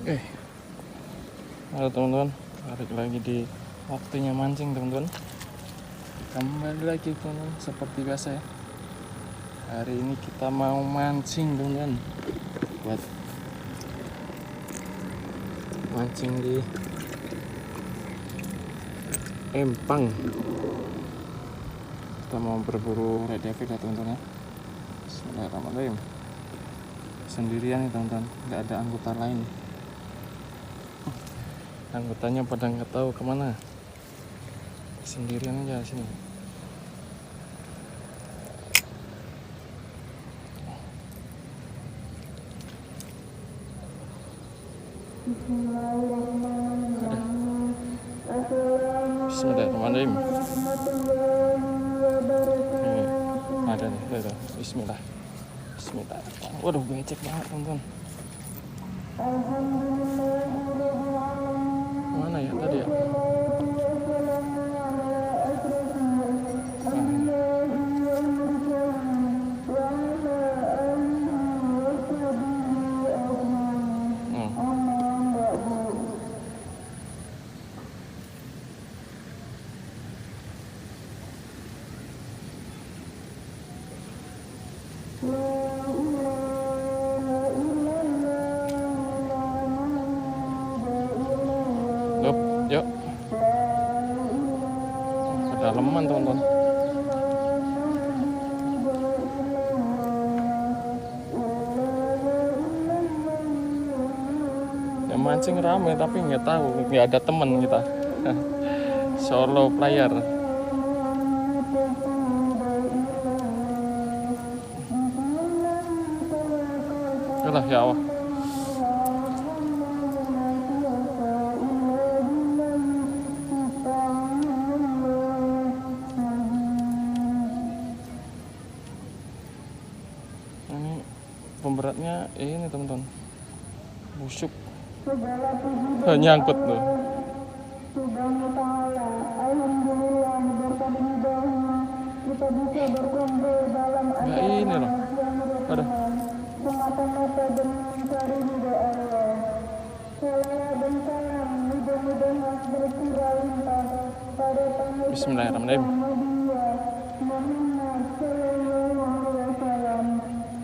Oke, halo teman-teman, balik lagi di waktunya mancing teman-teman. Kembali lagi teman-teman, seperti biasa ya. Hari ini kita mau mancing teman-teman, buat mancing di Empang. Kita mau berburu red devil ya teman-teman ya. Bismillahirrahmanirrahim. Sendirian nih teman-teman, nggak ada anggota lain. Anggotanya pada nggak tahu kemana, sendirian aja sini. Bismillahirrahmanirrahim. Ada nih, ada. Bismillah. Bismillah. Waduh, becek banget teman-teman. Mana ya tadi ya? Yuk, kedalaman teman-teman. Ya mancing rame tapi nggak tahu, nggak ada temen kita. Solo player. Alah ya Allah. Ini pemberatnya ini teman-teman, busuk. Nyangkut tuh. Ya ini loh. Aduh. Bismillahirrahmanirrahim.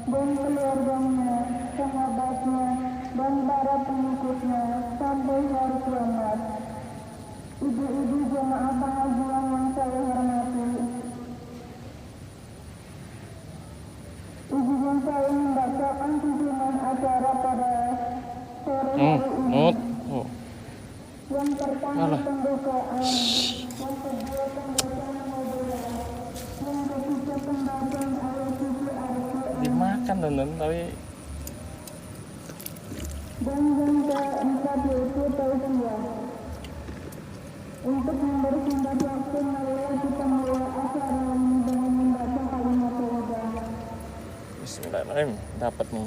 Dan keluarganya, sahabatnya, dan para pengikutnya sampai hari kiamat. Ibu-ibu jemaah pengajian yang saya hormati, izinkan saya membacakan tujuan acara pada sore hari ini. Yang pertama pembukaan, yang kedua pembacaan modulnya, yang ketiga pembacaan ayat suci Al-Quran. Dimakan teman-teman tapi. Dan yang keempat yaitu tausiah. Untuk mempersingkat waktu, marilah kita mulai acara ini dengan membaca kalimat tauhid. Bismillahirrahmanirrahim. Dapat nih.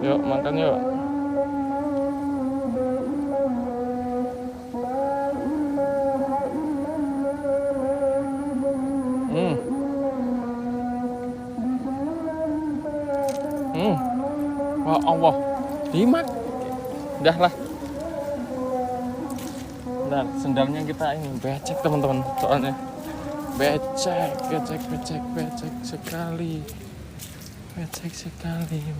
Yuk makan yuk. Oh Allah, dimak. Udah lah. Nah, sendalnya kita ini becek teman-teman, soalnya becek sekali. Becek sekali.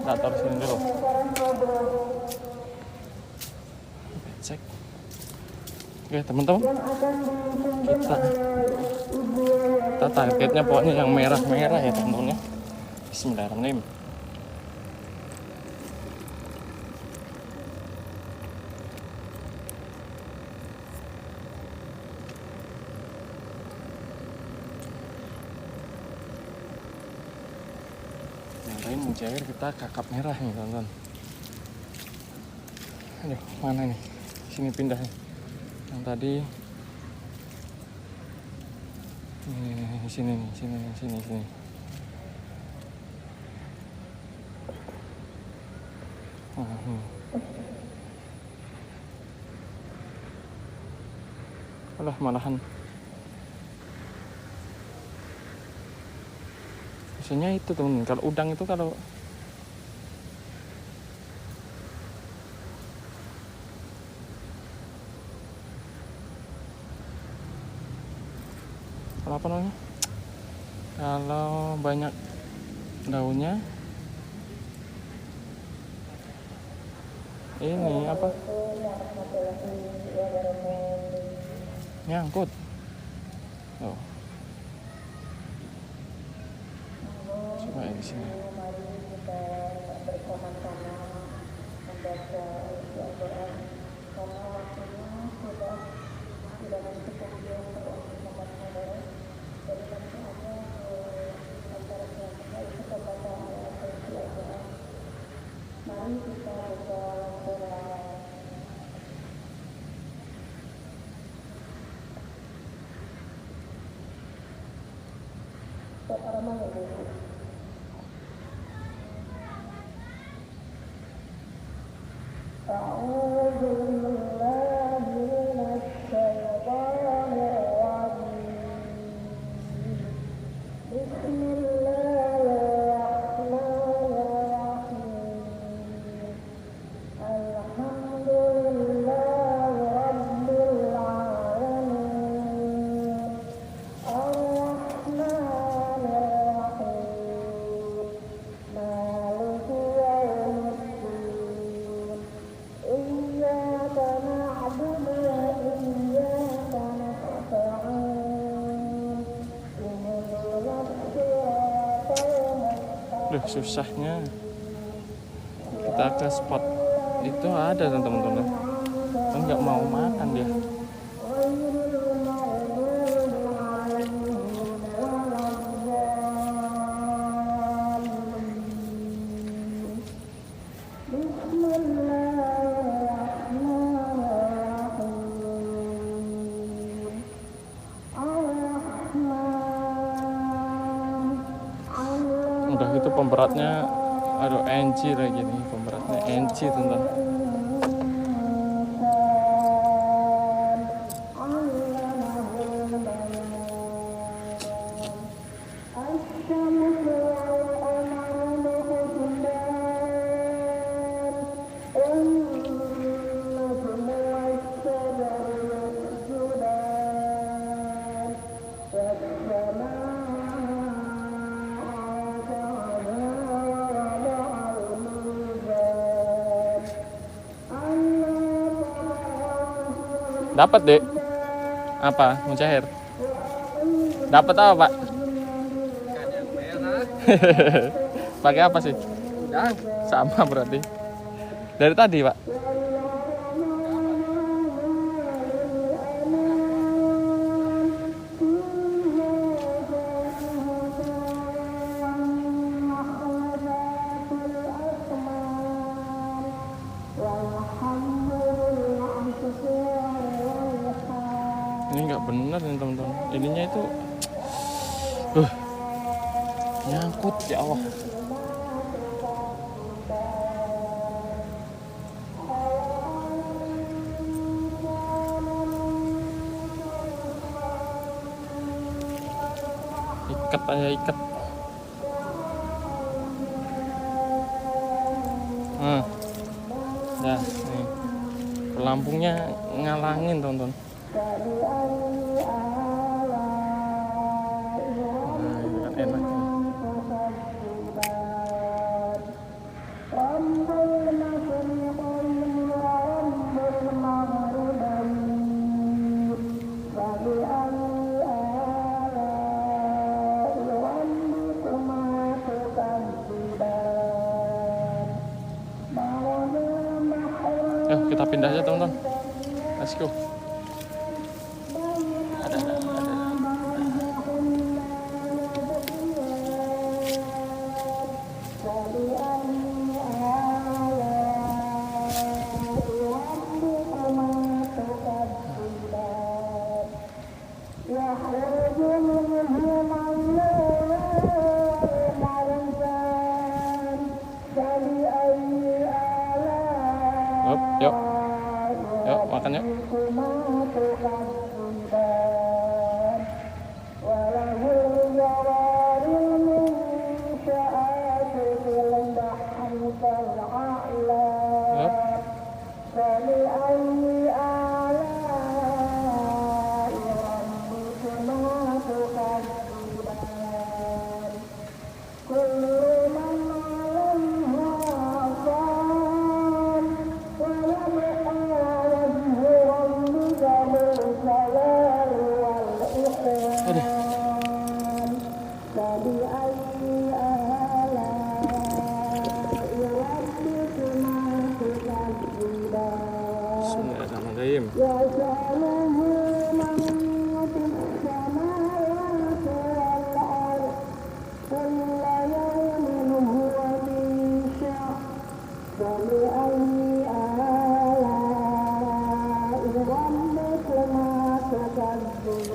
Nah, taruh sini dulu. Becek. Oke teman-teman, kita targetnya pokoknya yang merah-merah ya teman-teman ya. Bismillahirrahmanirrahim. Yang lain mencair, kita kakap merah nih teman-teman. Aduh, mana nih? Sini pindah nih. Yang tadi ini sini. Alah, malahan biasanya itu teman, kalau udang itu kalau apa namanya, kalau banyak daunnya ini apa, nyangkut. Oh, coba di sini. Susahnya kita ke spot itu ada teman-teman, kan nggak mau makan dia. Udah gitu pemberatnya, aduh NC lagi nih, pemberatnya NC teman. Dapat deh. Apa? Mujair. Dapat apa, Pak? Pakai apa sih? Sama berarti. Dari tadi, Pak. Ini nggak benar nih teman-teman, ininya itu nyangkut, ya Allah. Ikat aja, ikat. Ya, nih. Pelampungnya ngalangin teman-teman. Enak. Yuk kita pindah aja teman-teman. Let's go. makan yuk. Bismillahirrahmanirrahim.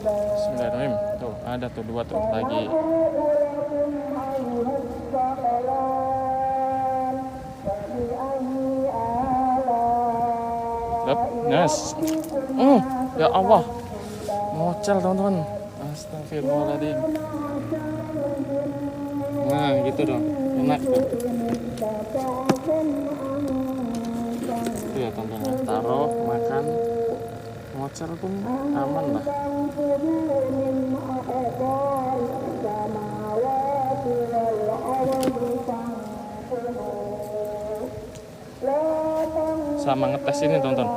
Bismillahirrahmanirrahim. Tuh, ada tuh 2 tuh lagi. Nas. Ya Allah. Mocel teman-teman. Astagfirullahaladzim. Nah, gitu dong. Enak tuh. Itu ya teman-teman. Taruh, makan. Mocel pun aman lah. Sama ngetes ini teman-teman.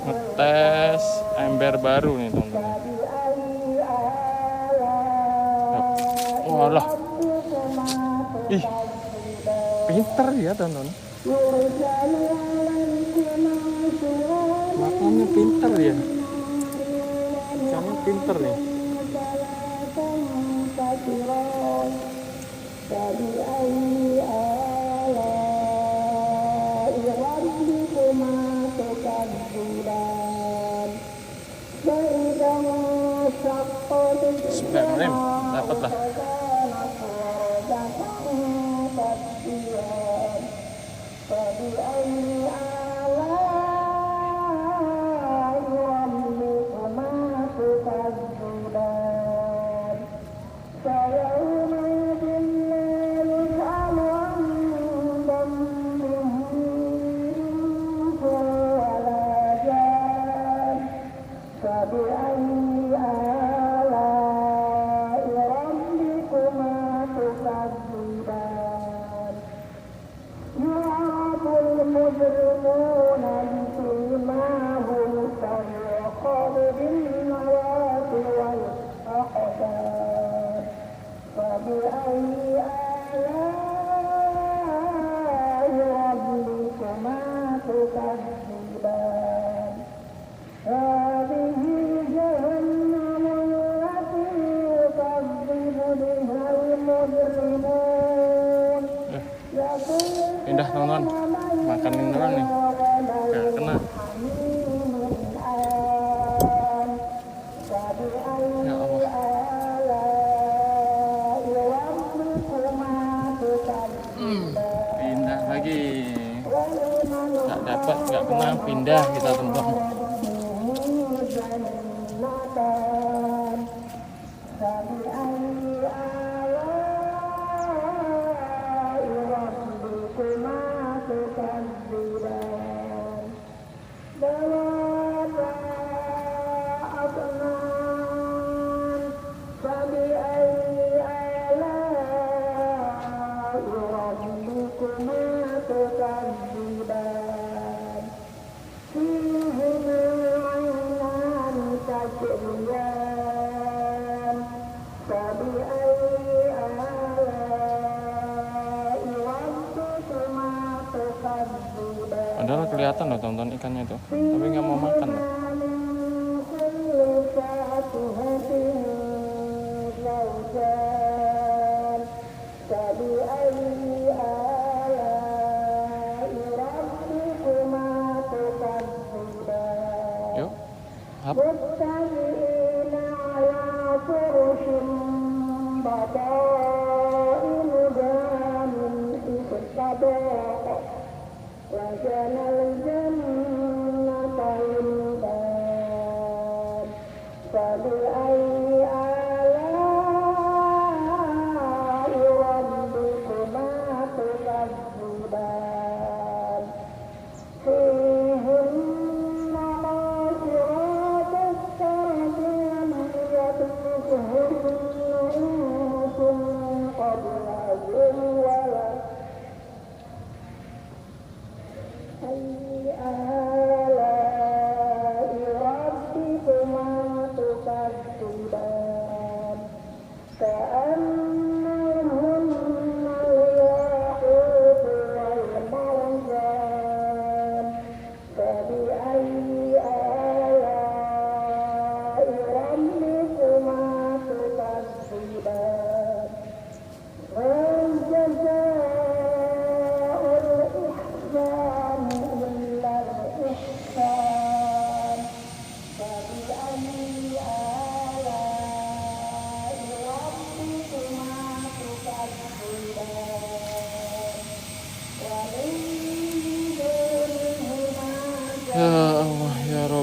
Ngetes ember baru nih teman-teman. Walah. Ih. Pinter ya teman-teman. Makannya pinter ya. Ikannya pinter nih. Bismillahirrahmanirrahim. Dapat lah. Indah teman-teman, makanin orang nih, gak kena. Ya Allah. Pindah lagi, gak dapat, gak kena, pindah kita teman-teman. Padahal kelihatan loh teman-teman ikannya itu, tapi nggak mau makan loh. Yuk, hap.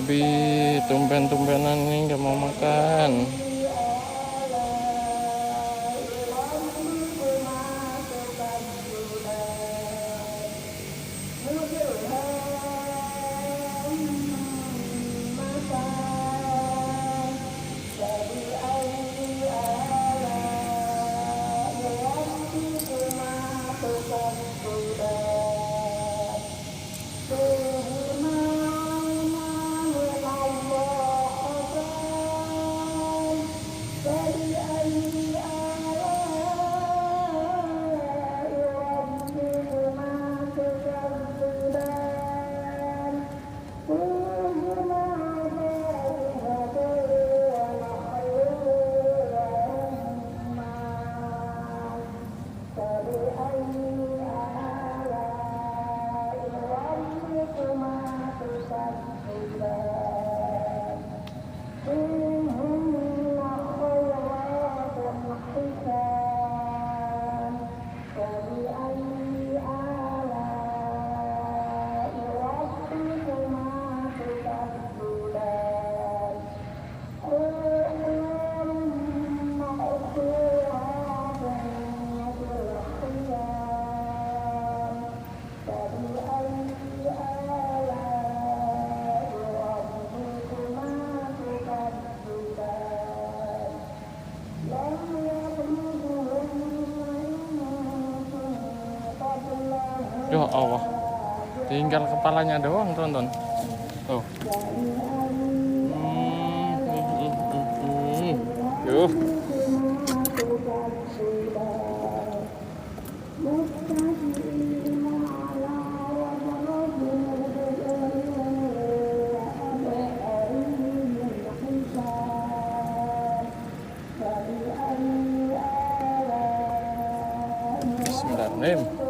Bobby, tumben-tumbenan nih nggak mau makan. Ya Allah, tinggal kepalanya doang, tonton. Tuh. Yuh. Bismillahirrahmanirrahim.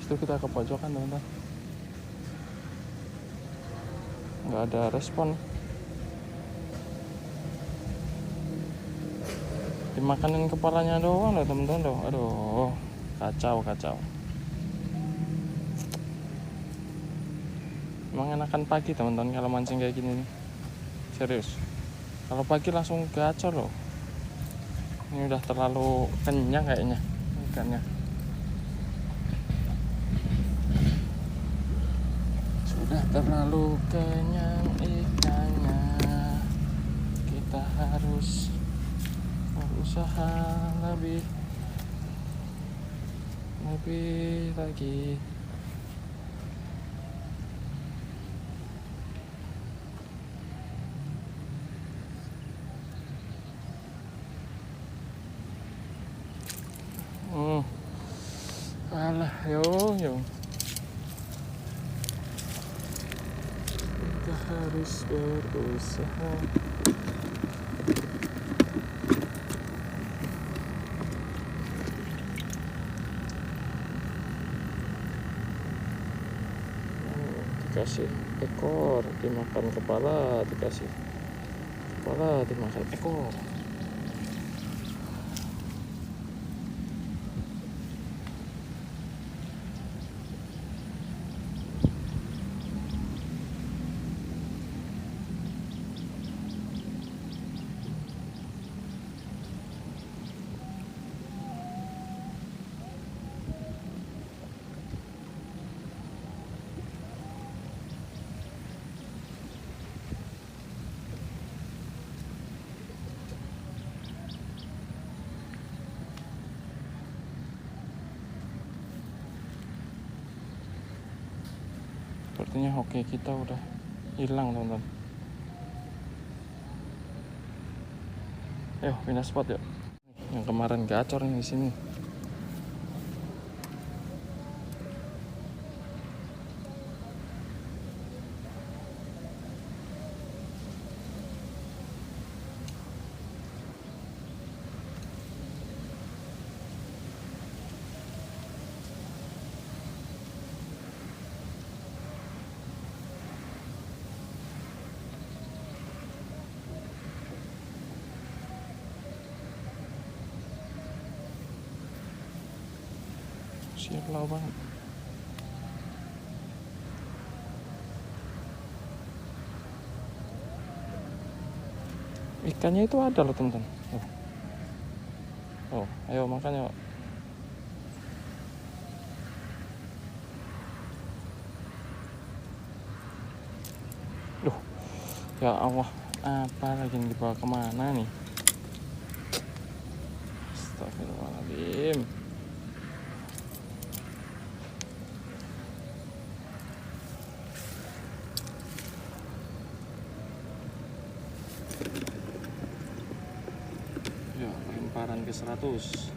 Itu kita ke pojokan, teman-teman. Nggak ada respon. Dimakanin kepalanya doang loh, teman-teman loh. Aduh, kacau. Emang enakan pagi, teman-teman, kalau mancing kayak gini nih. Serius. Kalau pagi langsung gacor loh. Ini udah terlalu kenyang kayaknya ikannya. Sudah terlalu kenyang ikannya. Kita harus berusaha lebih lagi. Alah, yo. Kita harus berusaha. Dikasih ekor, dimakan kepala, dikasih kepala, dimakan ekor. Sepertinya hoki kita udah hilang, teman-teman. Ayo pindah spot yuk. Yang kemarin gacor nih di sini. Silau banget. Ikannya itu ada loh, teman-teman. Oh, ayo makan yuk. Duh, ya Allah, apa lagi yang dibawa kemana nih? Astagfirullahaladzim. Ya, lemparan ke 100.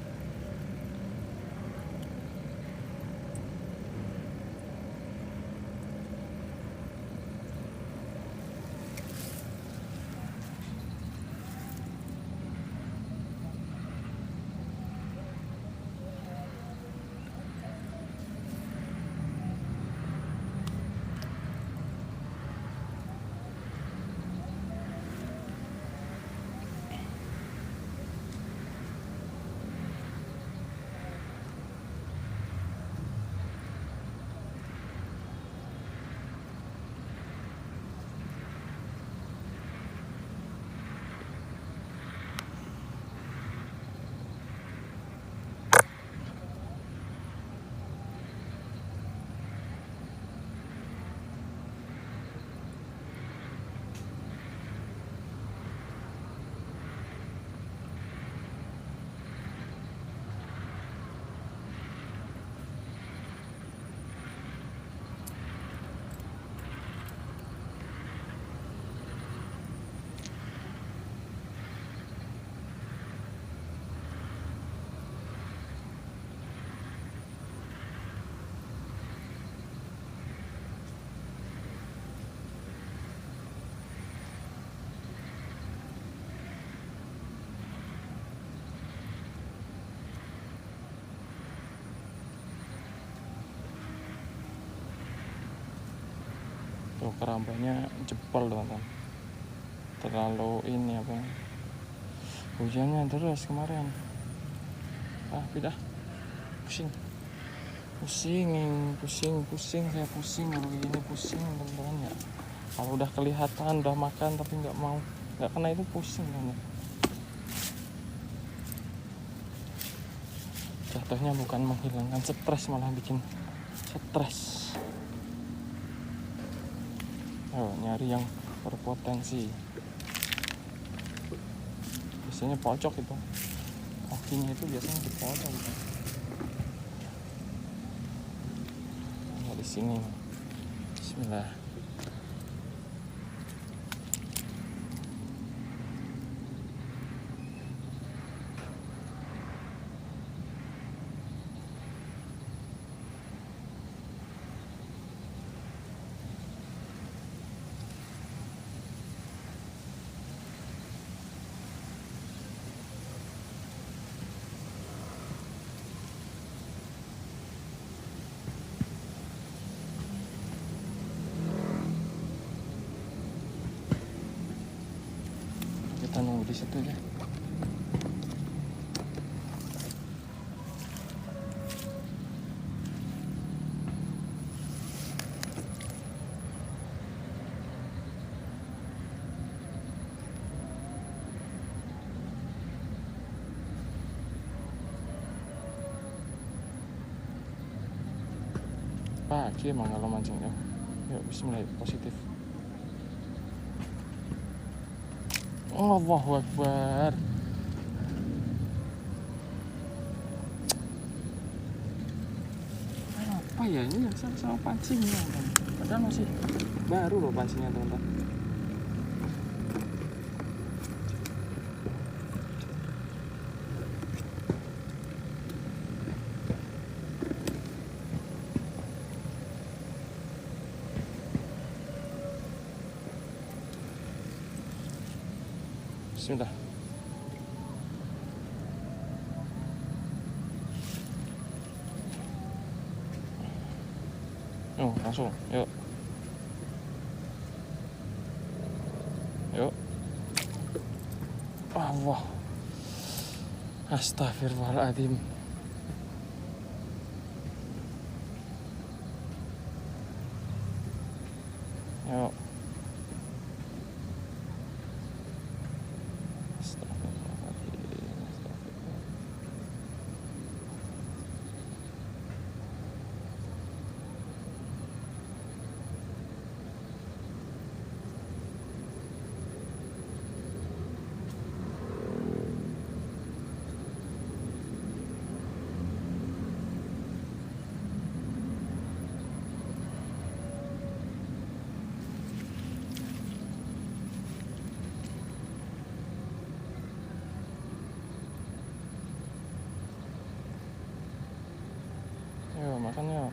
Tuh kerambanya jebol, teman-teman. Terlalu ini apa? Hujannya terus kemarin. Pindah. Pusing. Saya pusing kalau begini, pusing, teman-teman ya. Kalau udah kelihatan udah makan tapi nggak kena itu pusing, teman-teman. Jatuhnya bukan menghilangkan stres, malah bikin stres. Nyari yang berpotensi. Biasanya pojok itu. Hokinya itu biasanya di pojok gitu. Di sini. Bismillah. Kita nunggu di situ ya. Pagi emang kalau mancing ya. Yuk bismillah, positif. Allahu Akbar. Apa ya ini sama pancingnya, kan? Padahal masih baru loh pancinya teman-teman. Bismillah. Oh, langsung. Yuk. Yuk. Allah. Astagfirullahaladzim. Yuk. Yuk, makan yuk.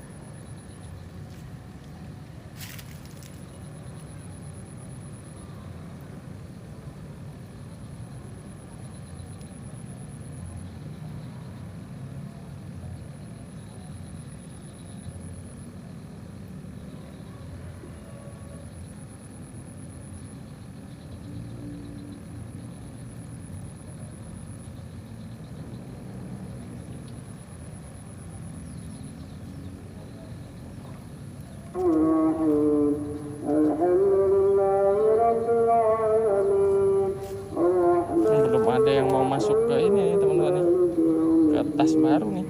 Belum ada yang mau masuk ke ini nih teman-teman nih, ke tas baru nih.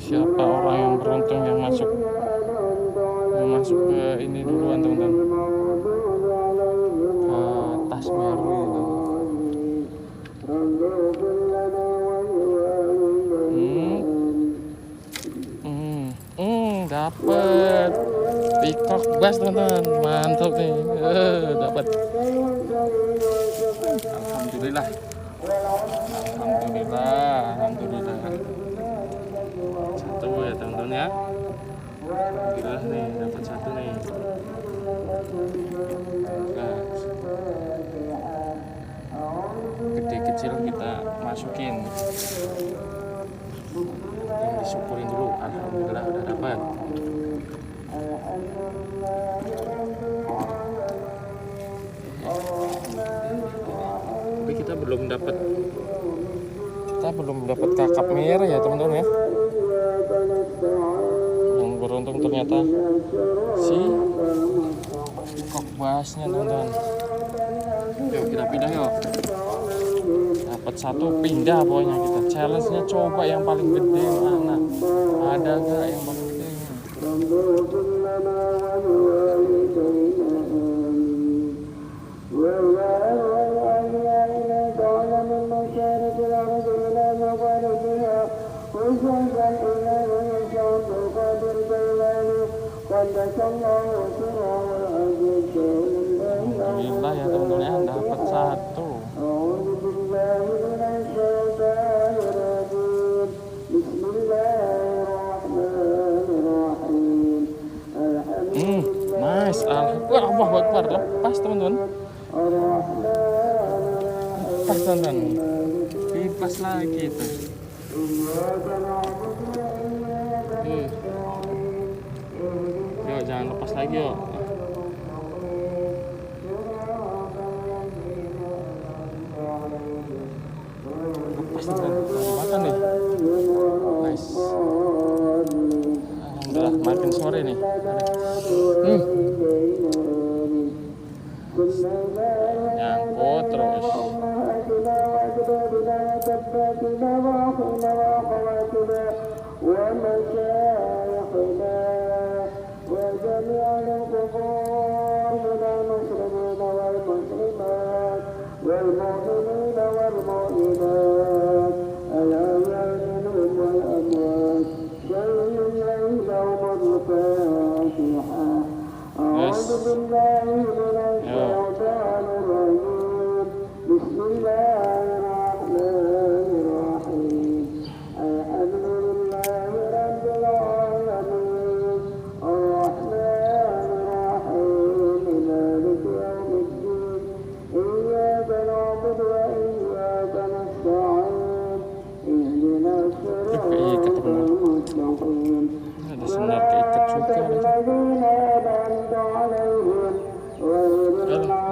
Siapa orang yang beruntung yang masuk ke ini duluan teman-teman, ke tas baru itu. Dapet peacock bass teman-teman, mantap nih. Dapat. Alhamdulillah. Satu ya teman-teman ya. Alhamdulillah nih, dapat satu nih. Gede kecil kita masukin. Yang disyukurin dulu, alhamdulillah udah dapat. Tapi kita belum dapat kakap merah ya teman-teman ya. Yang beruntung ternyata si peacock bassnya teman-teman. Yuk kita pindah yuk. Dapat satu pindah pokoknya kita. Challenge-nya coba yang paling gede mana. Ada gak yang paling gede? Alhamdulillah ya teman-teman ya, dapat satu. Nice, alhamdulillah. Allah Akbar, lepas teman-teman. Lepas teman-teman. Lepas lagi itu. Yuk jangan lepas lagi yuk. Lepas teman-teman. Makan nih. Nice. Alhamdulillah makin sore nih. Nyangkut terus. والمؤمنين والمؤمنات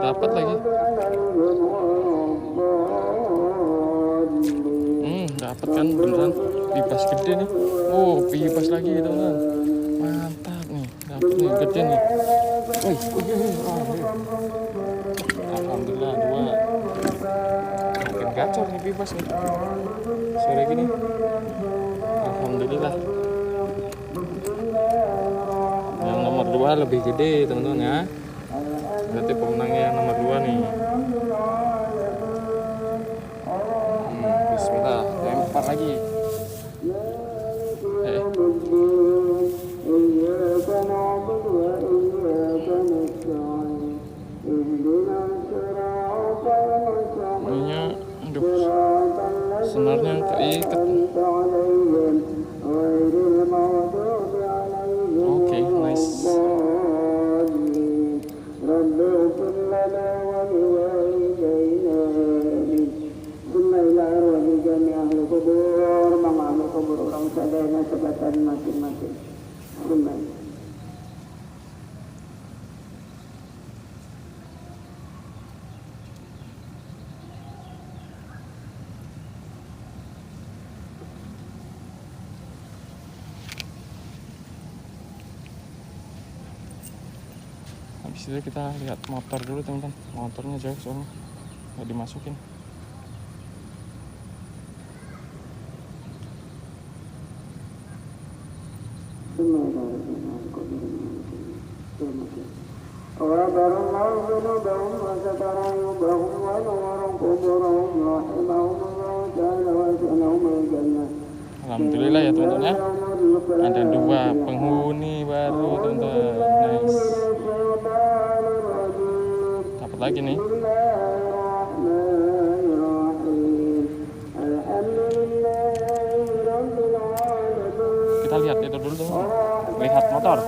dapat lagi. Dapat kan beneran, pipas gede nih. Oh, pipas lagi teman-teman. Mantap nih, dapat nih gede nih. Alhamdulillah 2. Makin gacor nih pipas nih sore gini. Alhamdulillah. Yang nomor 2 lebih gede teman-teman ya. Berarti pemenangnya yang nomor 2 nih. Bismillah, lempar lagi. Ininya, aduh, senarnya keikat. Oke, nice. Orang sadana sebatan masing-masing. Habis itu kita lihat motor dulu teman-teman. Motornya jauh soalnya nggak dimasukin. Alhamdulillah ya teman-teman ya. Ada 2 penghuni baru teman-teman. Nice. Dapat lagi nih. Kita lihat itu dulu teman-teman. Lihat motor.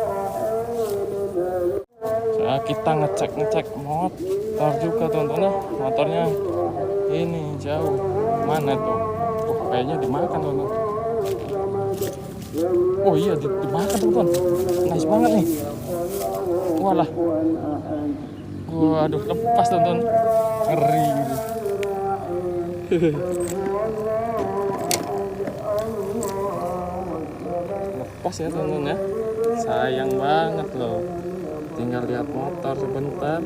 Kita ngecek motor juga teman-teman. Motornya ini jauh. Mana tuh? Kayaknya dimakan teman-teman. Oh iya dimakan teman-teman. Nice banget nih. Walah. Waduh, lepas teman-teman. Ngeri gitu. Lepas ya teman-teman ya. Sayang banget loh. Tinggal lihat motor sebentar.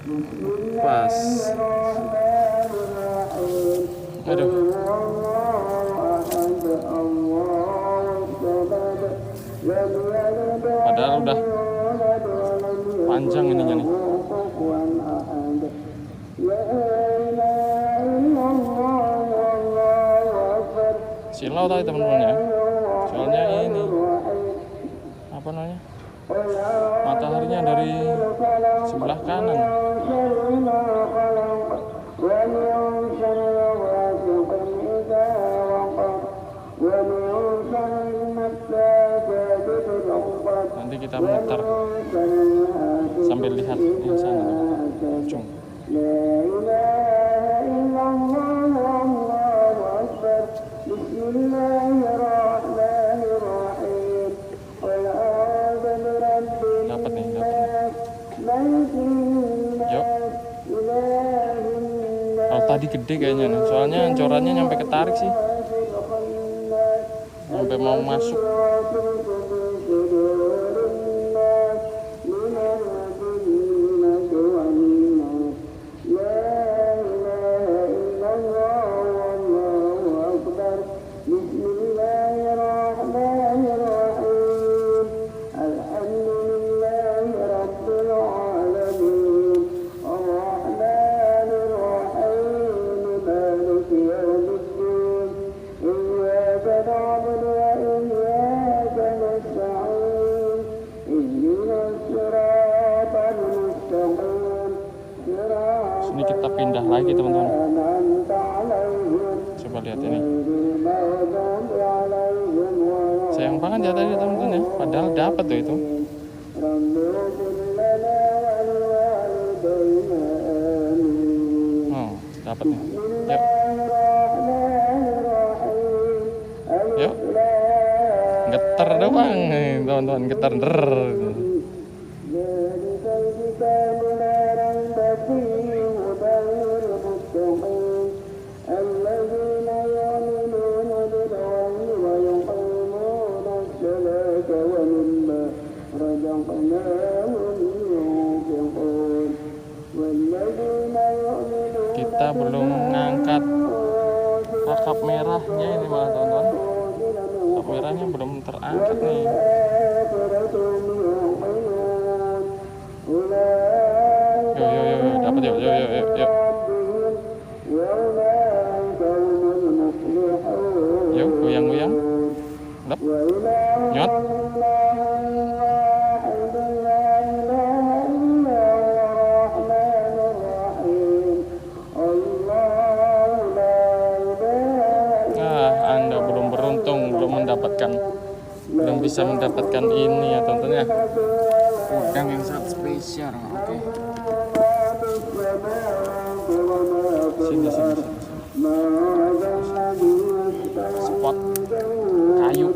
Lepas. Aduh. Padahal udah panjang ininya nih. Silau tadi teman-teman ya. Soalnya ini apa namanya? Mataharinya dari sebelah kanan. Nanti kita muter sambil lihat yang sana ujung. Dapat nih. Yuk. Kalau tadi gede kayaknya nih, soalnya ancorannya nyampe ketarik sih, sampai mau masuk. Ini kita pindah lagi teman-teman. Coba lihat ini. Sayang banget ya tadi teman-teman ya. Padahal dapat tuh itu. Oh, dapat nih. Yuk. Yuk. Getar doang teman-teman, getar. belum ngangkat kakap merahnya ini malah teman-teman. Kakap merahnya belum terangkat nih. Yuk, dapat yuk. Yuk, goyang-goyang. Lep. Nyot. Anda belum beruntung, belum bisa mendapatkan ini ya teman-teman ya. Udang yang sangat spesial. Oke. Sini. Spot kayu.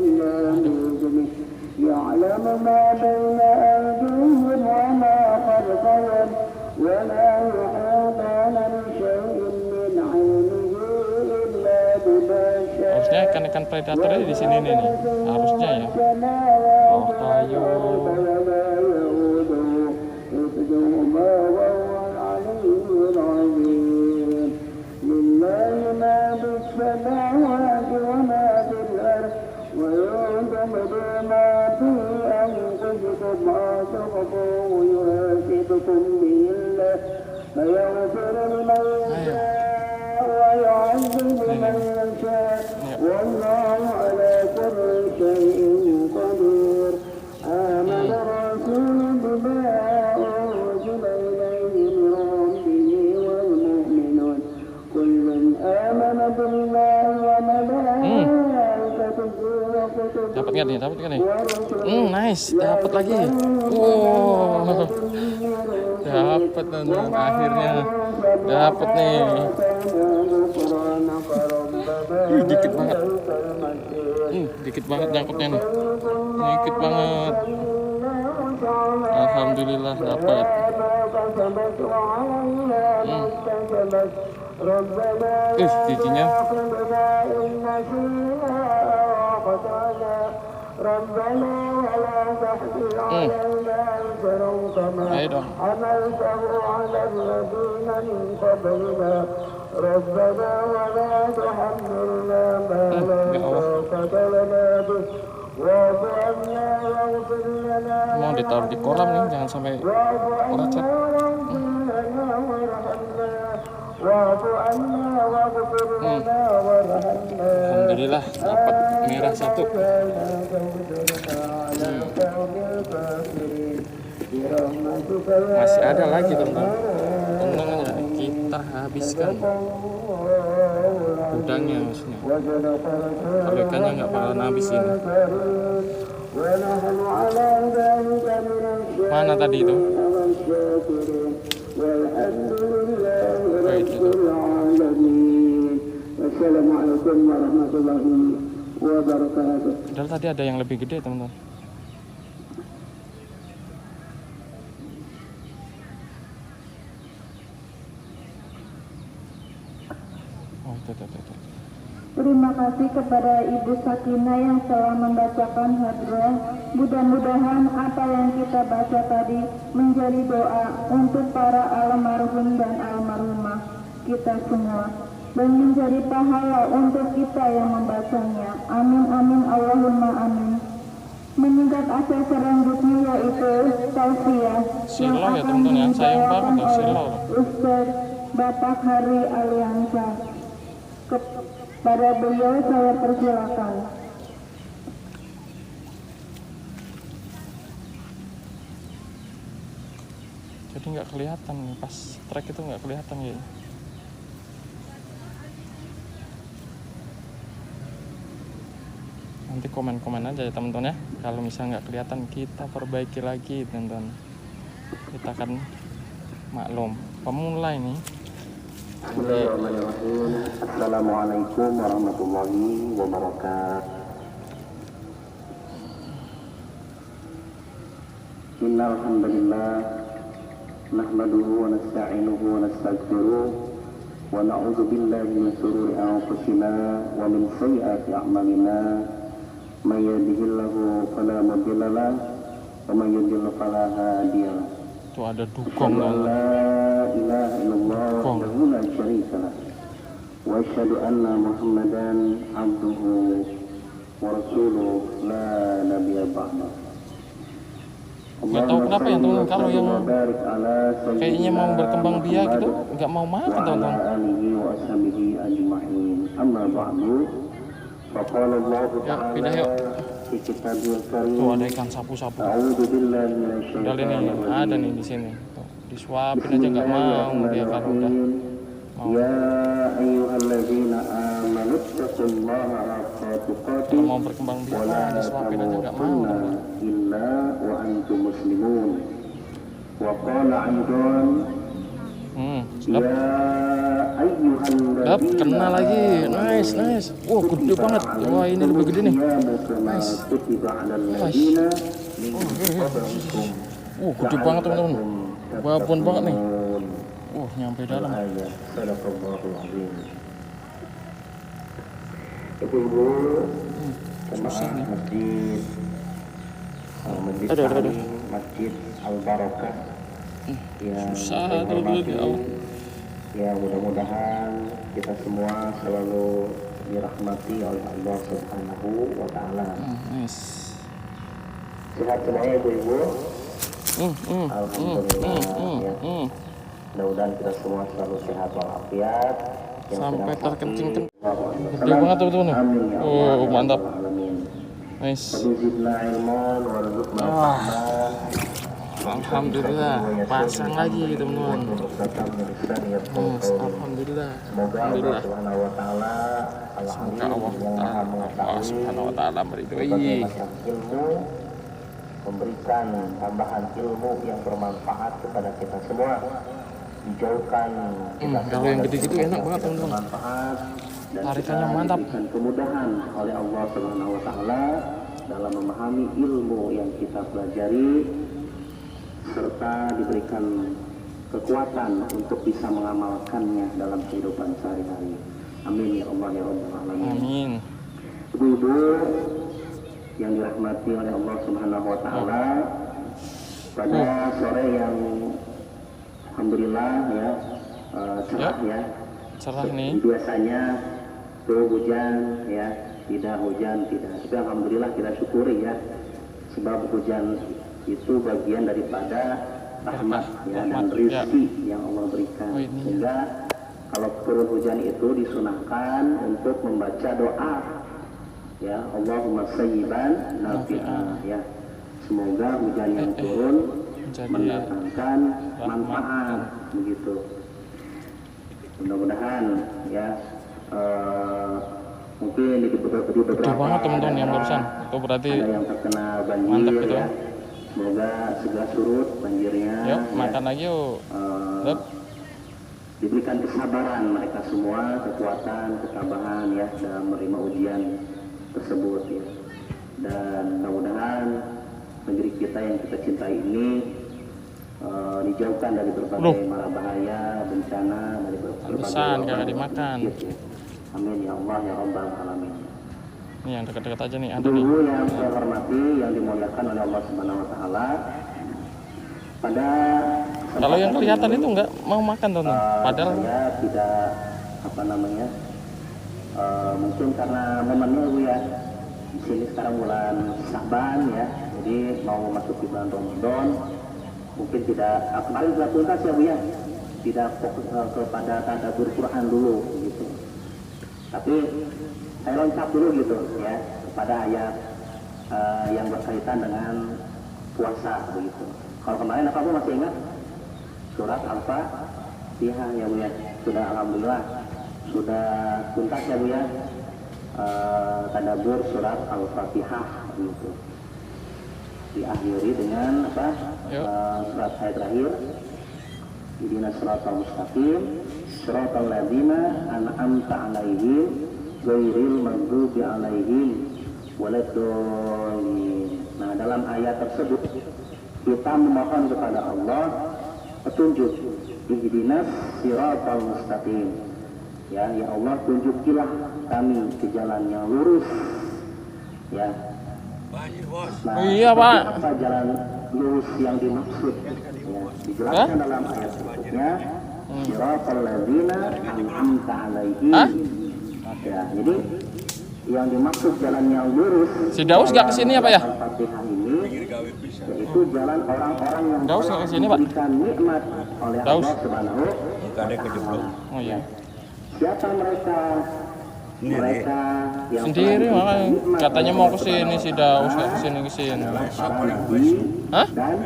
Harusnya ikan-ikan predatornya di sini nih. Harusnya ya. Oh, kayu. Dapat nggak nih? Nice, dapat lagi. Wow, dapat teman-teman, akhirnya dapat nih. Dikit banget. Dikit banget nyangkutnya nih. Dikit banget. Alhamdulillah dapat. Giginya. Ayo dong. Mau ditaruh di kolam nih, jangan sampai lecet. Alhamdulillah dapat merah satu. Masih ada lagi teman-teman. Tenang aja, kita habiskan udangnya maksudnya. Kalau ikannya nggak bakalan habis ini. Mana tadi itu? Assalamualaikum warahmatullahi wabarakatuh. Padahal tadi ada yang lebih gede teman-teman. Oh, itu. Terima kasih kepada Ibu Sakinah yang telah membacakan hadroh. Mudah-mudahan apa yang kita baca tadi menjadi doa untuk para almarhum dan almarhumah kita semua, dan menjadi pahala untuk kita yang membacanya. Amin amin Allahumma amin. Meningkat acara selanjutnya yaitu tausiah yang akan dibawakan oleh Ustaz Bapak Hari Aliansa. Kepada beliau saya persilakan. Jadi nggak kelihatan nih, pas track itu nggak kelihatan ya. Nanti komen-komen aja ya teman-teman ya. Kalau misalnya nggak kelihatan kita perbaiki lagi teman-teman. Kita akan maklum pemula ini. Bismillahirrahmanirrahim. Assalamualaikum warahmatullahi wabarakatuh. Innal hamdalillah nahmaduhu wa nasta'inuhu wa nastaghfiruh wa na'udzu billahi min shururi anfusina wa min sayyiati a'malina. May yahdihillahu fala mudilla lahu wa may yudlil fala hadiya lahu. Tuh ada dukung la ilaha illallah wa la syarika lah وأشهد أن محمدا عبده ورسوله لا نبي بعده. Nggak tahu kenapa ya teman-teman, kalau yang kayaknya mau berkembang biak gitu nggak mau makan teman-teman. Ya pindah yuk. Tuh ada ikan sapu-sapu. Padahal ini ada nih di sini. Tuh, disuapin aja nggak mau dia kalau udah mau. Kalau mau berkembang biak disuapin aja nggak mau teman-teman. Dap, kena lagi. Nice, nice. Wah, gede banget. Wah, ini lebih gede nih. Nice. Gede banget teman-teman. Babon banget nih. Nyampe dalam. Susah nih. Masjid Al-Barakah. Susah teman-teman ya Allah. Ya, mudah-mudahan kita semua selalu dirahmati oleh Allah Subhanahu wa Ta'ala. Nice. Sehat semuanya ibu-ibu. Alhamdulillah. Ya. Mudah-mudahan kita semua selalu sehat walafiat. Sampai terkencing-kencing. Gede banget teman-teman. Mantap. Nice. Alhamdulillah, pasang lagi teman-teman. Alhamdulillah. Alhamdulillah. Semoga Allah Subhanahu wa Ta'ala meridhoi. Memberikan tambahan ilmu yang bermanfaat kepada kita semua. Dijauhkan kalau yang gede-gede enak banget teman-teman. Tarikannya mantap. Kemudahan oleh Allah Subhanahu wa Ta'ala dalam memahami ilmu yang kita pelajari, serta diberikan kekuatan untuk bisa mengamalkannya dalam kehidupan sehari-hari. Amin ya Allah ya Rabbal Alamin. Amin. Ibu-ibu yang dirahmati oleh Allah Subhanahu wa Ta'ala, pada sore yang alhamdulillah ya cerah ya. Cerah nih. Biasanya tuh hujan ya, tidak hujan tidak. Tapi alhamdulillah kita syukuri ya, sebab hujan itu bagian daripada rahmat ya, dan rezeki yang Allah berikan. Sehingga kalau turun hujan itu disunahkan untuk membaca doa ya, Allahumma sayyiban nafi'an ya. Semoga hujan yang turun mendatangkan manfaat begitu. Mudah-mudahan ya, mungkin di beberapa banget teman-teman yang barusan itu berarti ada yang terkena banjir, mantap gitu ya. Semoga segera surut banjirnya. Yuk makan lagi yuk. Diberikan kesabaran mereka semua, kekuatan, ketabahan ya dalam menerima ujian tersebut ya. Dan mudah-mudahan negeri kita yang kita cintai ini dijauhkan dari berbagai mara bahaya, bencana, dari berbagai kagak dimakan. Amin ya Allah ya Rabbal Alamin. Ini yang dekat-dekat aja nih, ada nih. Ibu yang saya hormati, yang dimuliakan oleh Allah Subhanahu wa Ta'ala, pada kalau yang kelihatan itu nggak mau makan teman, padahal saya tidak mungkin karena momennya Bu ya, di sini sekarang bulan Syaban ya, jadi mau memasuki bulan Ramadan, mungkin tidak kemarin sudah tuntas ya Bu ya, tidak fokus kepada tadabbur Quran dulu gitu. Tapi saya loncat dulu gitu ya kepada ayat yang berkaitan dengan puasa begitu. Kalau kemarin apa Bu masih ingat? Surat Al-Fatihah ya Bu ya. Sudah alhamdulillah sudah tuntas ya Bu ya. Tadabbur surat Al-Fatihah begitu. Diakhiri dengan apa? Surat ayat terakhir. Ihdinas siratal mustaqim, siratal ladzina an'amta 'alaihim ghairil maghdubi 'alaihim waladdallin. Nah, dalam ayat tersebut kita memohon kepada Allah petunjuk. Ihdinas siratal mustaqim. Ya, ya Allah, tunjukilah kami ke jalan yang lurus. Ya. Nah, iya Pak. apa jalan lurus yang dimaksud? Ya, dijelaskan dalam ayat berikutnya. Siratal ladzina an'amta 'alaihim. Hah? Ya, jadi yang dimaksud jalan yang lurus. Si Daus gak kesini apa ya? Al-Fatihah ini yaitu jalan orang-orang yang Daus gak kesini, Pak? diberikan nikmat oleh Daus? Allah Subhanahu wa Ta'ala. Oh iya. Siapa mereka? Mereka yang Sendiri telah makanya diberikan nikmat katanya oleh mau Allah kesini si Subhanahu wa Daus Ta'ala gak kesini. para nabi Hah? dan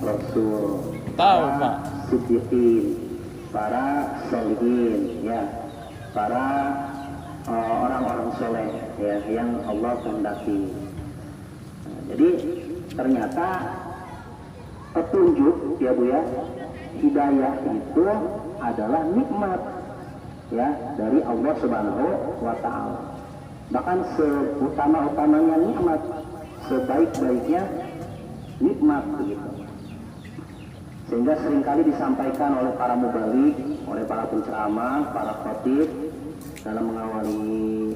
rasul, Tahu, para Pak. siddiqin, para sholihin, ya, para orang-orang soleh, ya, yang Allah kehendaki. Nah, jadi ternyata petunjuk, ya Bu ya, hidayah itu adalah nikmat, ya, dari Allah Subhanahu wa Ta'ala. Bahkan seutama-utamanya nikmat, sebaik-baiknya nikmat begitu. Sehingga seringkali disampaikan oleh para mubalik, oleh para penceramah, para khatib dalam mengawali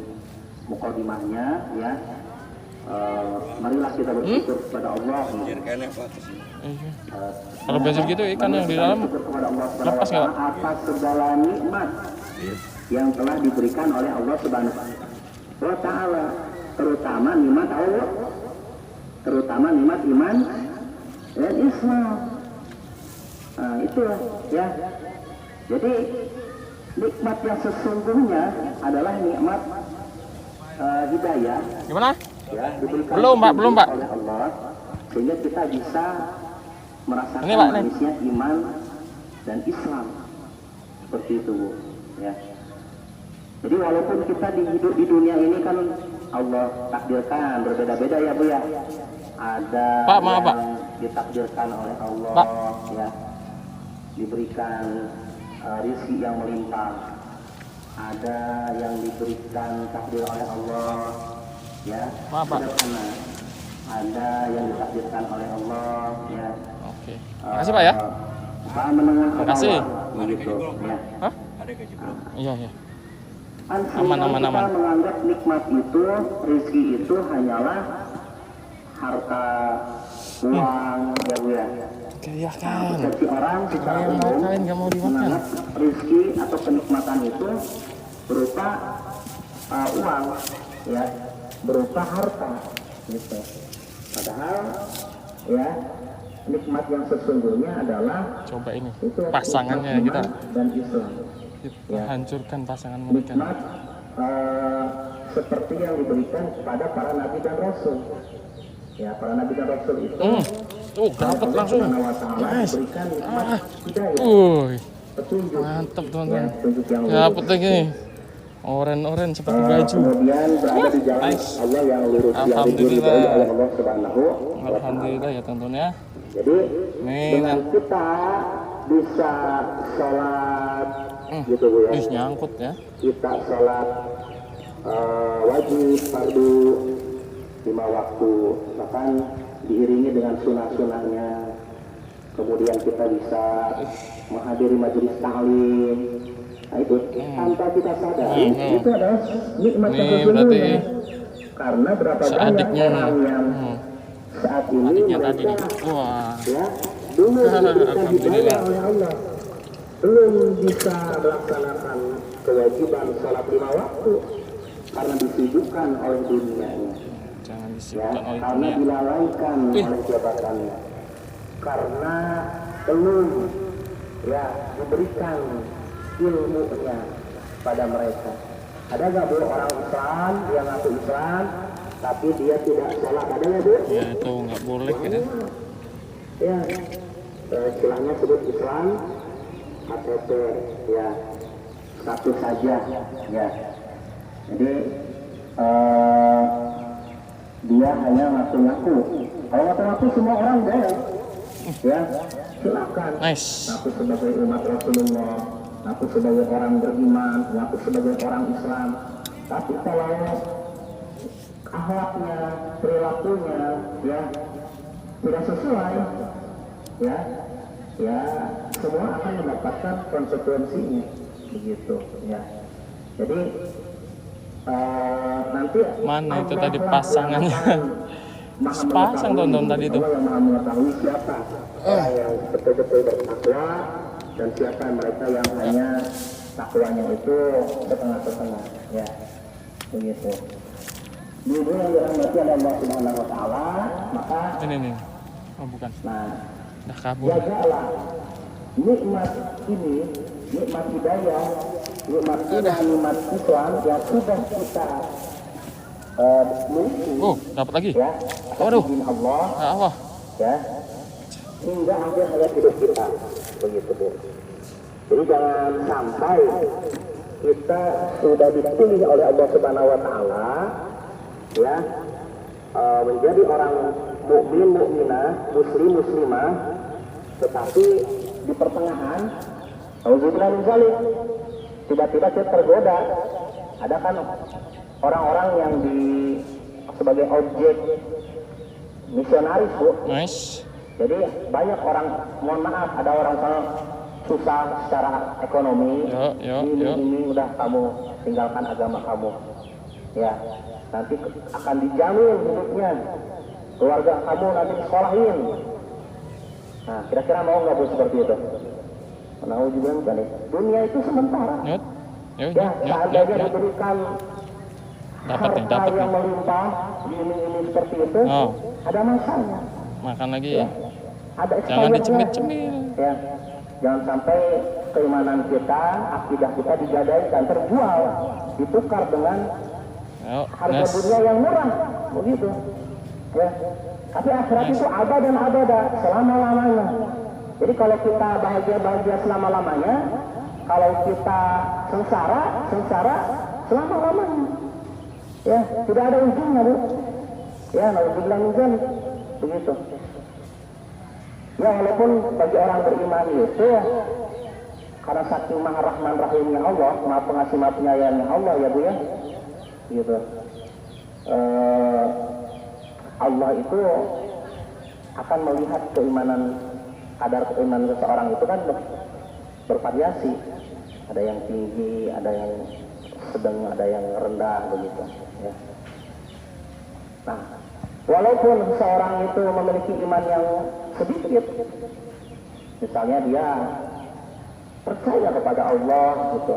mukadimahnya, ya. Marilah kita bersyukur kepada Allah. Kalau belajar gitu ikan yang di dalam lepas nggak, Pak? Atas segala nikmat yang telah diberikan oleh Allah Subhanahu wa Ta'ala, terutama nikmat Allah, terutama nikmat iman dan Islam. Nah, itu ya. Jadi nikmat yang sesungguhnya adalah nikmat hidayah. Gimana? Ya, diberikan Belum, Pak, belum, Pak. oleh Allah, sehingga kita bisa merasakan Ini, Pak, nih. manisnya iman dan Islam. Seperti itu, Bu. Ya. Jadi walaupun kita hidup di dunia ini kan Allah takdirkan berbeda-beda, ya Bu ya. Ada Pak, maaf, yang Pak. ditakdirkan oleh Allah, Pak. ya, diberikan rezeki yang melimpah. Ada yang diberikan takdir oleh Allah, ya, Maaf, Pak. sederhana. Ada yang ditakdirkan oleh Allah, ya. Oke. Makasih, Pak ya. Menengah ke Makasih. bawah, begitu, ya. Hah? Iya, iya. Aman. Kita menganggap nikmat itu, rezeki itu hanyalah harta, uang, ya Bu ya. Iya kan. Persepsi orang secara Yang mau umum kain nggak mau dimakan. menganggap rezeki atau kenikmatan itu berupa uang, ya, berupa harta, gitu. Padahal, ya, nikmat yang sesungguhnya adalah Coba ini itu pasangannya nikmat kita. iman dan Islam. Kita hancurkan pasangan mereka. Nikmat seperti yang diberikan kepada para nabi dan rasul. Ya, para nabi dan rasul itu Tuh, dapat Allah langsung. Subhanahu wa Ta'ala Nice. berikan nikmat hidayah, Wuih, petunjuk. mantep Ya, teman-teman. petunjuk yang Dapat lagi. Oren-oren seperti baju. kemudian berada di jalan Nice. Allah yang lurus, yang Alhamdulillah. diridhoi oleh Allah Subhanahu wa Ta'ala. Alhamdulillah ya teman-teman ya. Jadi Nih, dengan kita bisa sholat, gitu Bu ya. ih nyangkut ya. Kita sholat wajib, fardu 5 waktu, bahkan diiringi dengan sunnah-sunnahnya. Kemudian kita bisa menghadiri majelis ta'lim. Nah itu tanpa kita sadari itu adalah nikmat yang Nih, sesungguhnya. berarti Karena berapa banyak seadiknya nih. orang yang saat ini Adiknya tadi mereka nih. Wah. ya belum diberikan Alhamdulillah. hidayah oleh Allah, belum bisa melaksanakan kewajiban sholat 5 waktu karena disibukkan oleh dunianya, Jangan ya, disibukkan oleh karena dunia. dilalaikan oleh jabatannya, karena belum ya diberikan ilmunya pada mereka. Ada nggak Bu orang Islam yang ngaku Islam tapi dia tidak sholat? Ada nggak Bu? Ya itu nggak boleh kan. Ya, istilahnya sebut Islam KTP, ya, satu saja, ya. Jadi dia hanya ngaku-ngaku. Kalau ngaku-ngaku semua orang boleh, ya, silakan. Nice. Ngaku sebagai umat Rasulullah, ngaku sebagai orang beriman, ngaku sebagai orang Islam. Tapi kalau akhlaknya, perilakunya, ya, tidak sesuai, ya, ya, semua akan mendapatkan konsekuensinya, begitu, ya. Jadi nanti Mana itu Allah tadi telah pasangannya? akan Maha Sepasang mengetahui, tonton tadi itu. Allah yang Maha mengetahui siapa orang yang betul-betul bertakwa dan siapa mereka yang hanya takwanya itu setengah-setengah, ya begitu. Ibu yang dirahmati oleh Allah Subhanahu Wa Taala, maka Ini. Oh bukan. nah Dah kabur. jagalah nikmat ini, nikmat hidayah, nikmat iman, nikmat Islam yang sudah kita miliki, Oh, dapat lagi. ya, Waduh. izin Allah, Allah. ya, hingga akhir hayat hidup kita, begitu Bu. Jadi jangan sampai kita sudah dipilih oleh Allah Subhanahu Wa Taala, ya, menjadi orang mukmin, mukminah, muslim, muslimah, tetapi di pertengahan, auzubillah min dzalik, tiba-tiba kita tergoda. Ada kan orang-orang yang sebagai objek misionaris, Bu. Nice. Jadi banyak orang, mohon maaf, ada orang yang susah secara ekonomi. Ini udah kamu tinggalkan agama kamu, ya. Nanti akan dijamin hidupnya, keluarga kamu nanti disekolahin. Nah, kira-kira mau nggak Bu seperti itu? Mau juga kan? Dunia itu sementara. Ya, seandainya diberikan harta yang melimpah, ini seperti itu, ada masanya. Makan lagi ya. Ada Jangan dicemil-cemil. Ya, jangan sampai keimanan kita, akidah kita digadaikan, terjual, ditukar dengan harga dunia yang murah, begitu. Ya. Tapi akhirat itu abad dan abada, selama-lamanya. Jadi kalau kita bahagia selama-lamanya, kalau kita sengsara selama-lamanya. Ya, tidak ada ujungnya, Bu. Ya, nauzubillah min dzalik. Begitu. Ya, walaupun bagi orang beriman itu, karena saking maha rahman rahimnya Allah, maha pengasih maha penyayangnya Allah, ya Bu ya. Gitu. Allah itu akan melihat kadar keimanan seseorang itu kan bervariasi. Ada yang tinggi, ada yang sedang, ada yang rendah, begitu. Ya. Nah, walaupun seseorang itu memiliki iman yang sedikit, misalnya dia percaya kepada Allah, gitu,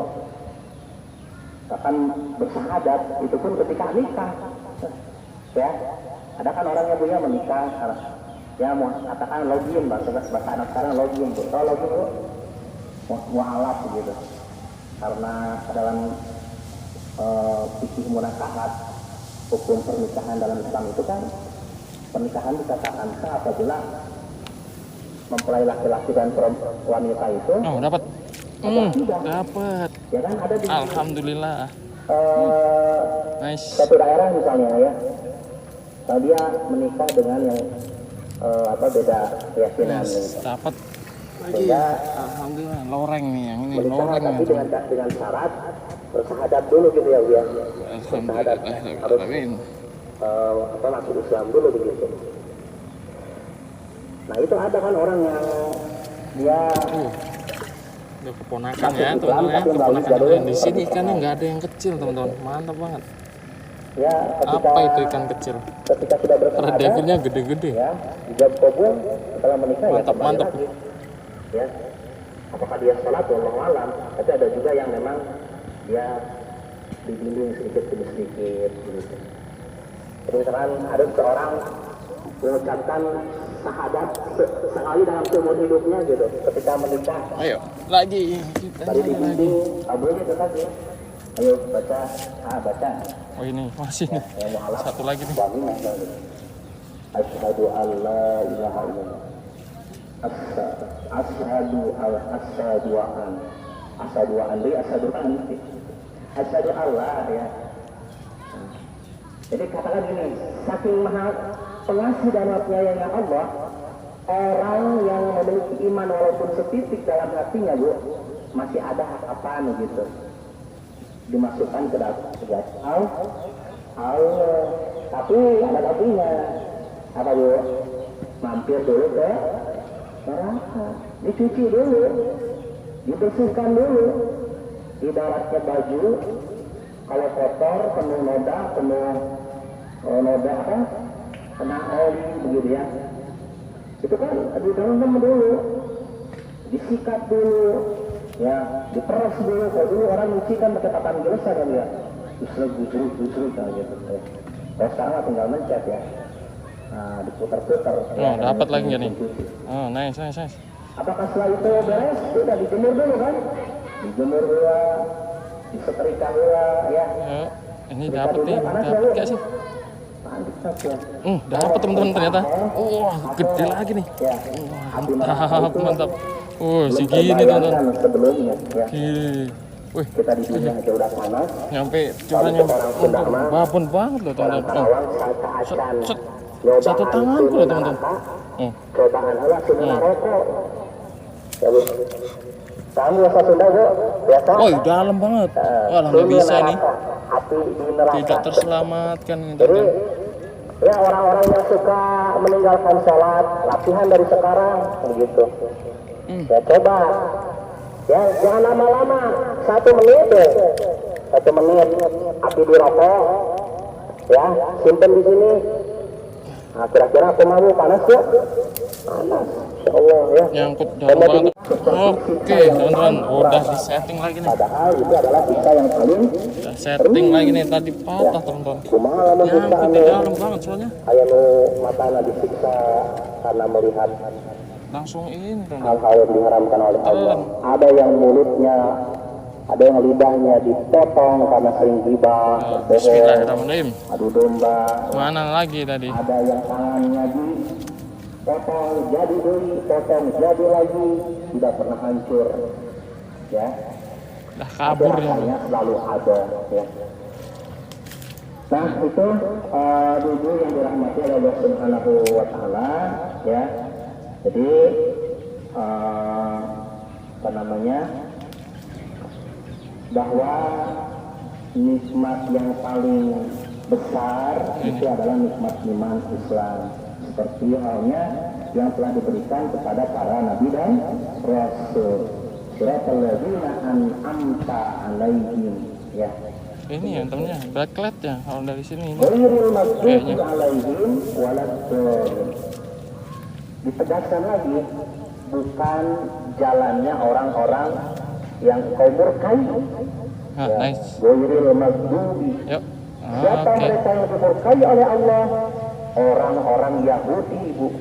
akan bersyahadat, itu pun ketika nikah, ya. Ada kan orangnya punya menikah, ya mau katakan login, bahasa anak sekarang login, tuh. Kalau login itu mualaf gitu, karena dalam fikih munakahat, hukum pernikahan dalam Islam itu kan pernikahan dikatakan sah apabila mempelai laki-laki dan wanita itu. Oh, dapat. Dapat. Ya kan ada di Alhamdulillah. Nice. Satu daerah misalnya ya. Kalau dia menikah dengan yang beda keyakinan. Dapat lagi. Alhamdulillah, loreng nih yang ini, loreng. Tapi dengan syarat bersahadat dulu gitu ya, Bu ya. Bersahadat harus masuk Islam dulu begitu. Nah, itu ada kan orang yang dia udah keponakan ya, teman-teman ya, keponakan yang di sini ikannya nggak ada yang kecil, teman-teman. Mantap banget. Ya, apa itu ikan kecil? Ketika sudah bersahadat, devilnya gede-gede. Ya, dijawab kabul setelah menikah. Mantap. Ya, apakah dia sholat? Wallahu alam. Tapi ada juga yang memang dia dibimbing sedikit demi sedikit. Gitu. Misalkan ada seorang mengucapkan syahadat sekali dalam seumur hidupnya gitu. Ketika menikah. Ayo, lagi. Tadi dibimbing, kabulnya itu tadi. Ayo baca, baca. Oh ini masih nih. Satu lagi nih. Asyhadu an la ilaha illallah. Asyhadu Allah ya. Jadi katakan gini, saking maha pengasih dan penyayangnya Allah, orang yang memiliki iman walaupun setitik dalam hatinya, Bu, masih ada hak apaan gitu, dimasukkan ke dalam Allah. Tapi ada tapinya. Apa, Bu? Mampir dulu ke neraka, dicuci dulu, dibersihkan dulu. Ibaratnya baju, kalau kotor, penuh noda apa? Kena oli begitu ya. Itu kan di dalam dulu, disikat dulu, ya, diperes dulu. Kalau dulu orang nyuci kan pakai papan gelas kan ya, justru kan gitu. Kalau sekarang tinggal mencet ya, nah diputar-putar. Oh, dapat lagi nggak nih? Oh, nice. Apakah setelah itu beres? Sudah dijemur dulu kan? Dijemur dulu, disetrika dulu ya. Ini dapat nih, dapat nggak sih? Mantap ya. Dapat teman-teman ternyata. Gede lagi nih. Mantap. Segini teman-teman. Sebelumnya ya. Wih, Kita di dunia aja udah panas. nyampe curahnya babon banget loh teman-teman. Satu tanganku loh teman-teman. Cobaan Allah sudah rokok. Kamu bahasa Sunda bu, biasa? Dalam banget. Wah, nggak bisa ini. Tidak terselamatkan ini teman-teman. Ya orang-orang yang suka meninggalkan sholat, latihan dari sekarang, begitu. Ya coba, ya jangan lama-lama, 1 menit ya, 1 menit, api di rokok, ya simpen di sini. Nah, kira-kira aku mau panas ya? Panas, insya Allah ya. Nyangkut dalam banget. Oke teman-teman, udah di setting lagi nih. Padahal itu adalah bisa yang paling Udah setting lagi nih, tadi patah teman-teman. kumaha Nyangkut di dalam banget soalnya. Aya nu matana disiksa karena melihat Langsung ini teman-teman. hal-hal yang diharamkan oleh Allah. Ada yang mulutnya, ada yang lidahnya dipotong karena sering gibah, bohong, Bismillahirrahmanirrahim. adu domba. Mana lagi tadi? Ada yang tangannya dipotong jadi deui, potong jadi lagi, tidak pernah hancur. Ya. Udah kabur ya. Rasanya selalu ada ya. Nah itu dulu yang dirahmati oleh Allah Subhanahu wa Ta'ala ya. Jadi apa namanya, bahwa nikmat yang paling besar itu adalah nikmat iman Islam, seperti halnya yang telah diberikan kepada para nabi dan rasul. Siratal ladzina an'amta 'alaihim ya. Ini ya temennya, backlight ya kalau dari sini ini. Ghairil maghdubi Kayaknya. 'alaihim waladdallin. Ditegaskan lagi, bukan jalannya orang-orang yang kau murkai. Nice. Ghairil maghdubi. Yuk. Siapa Oke. mereka yang dimurkai oleh Allah? Orang-orang Yahudi, Bu.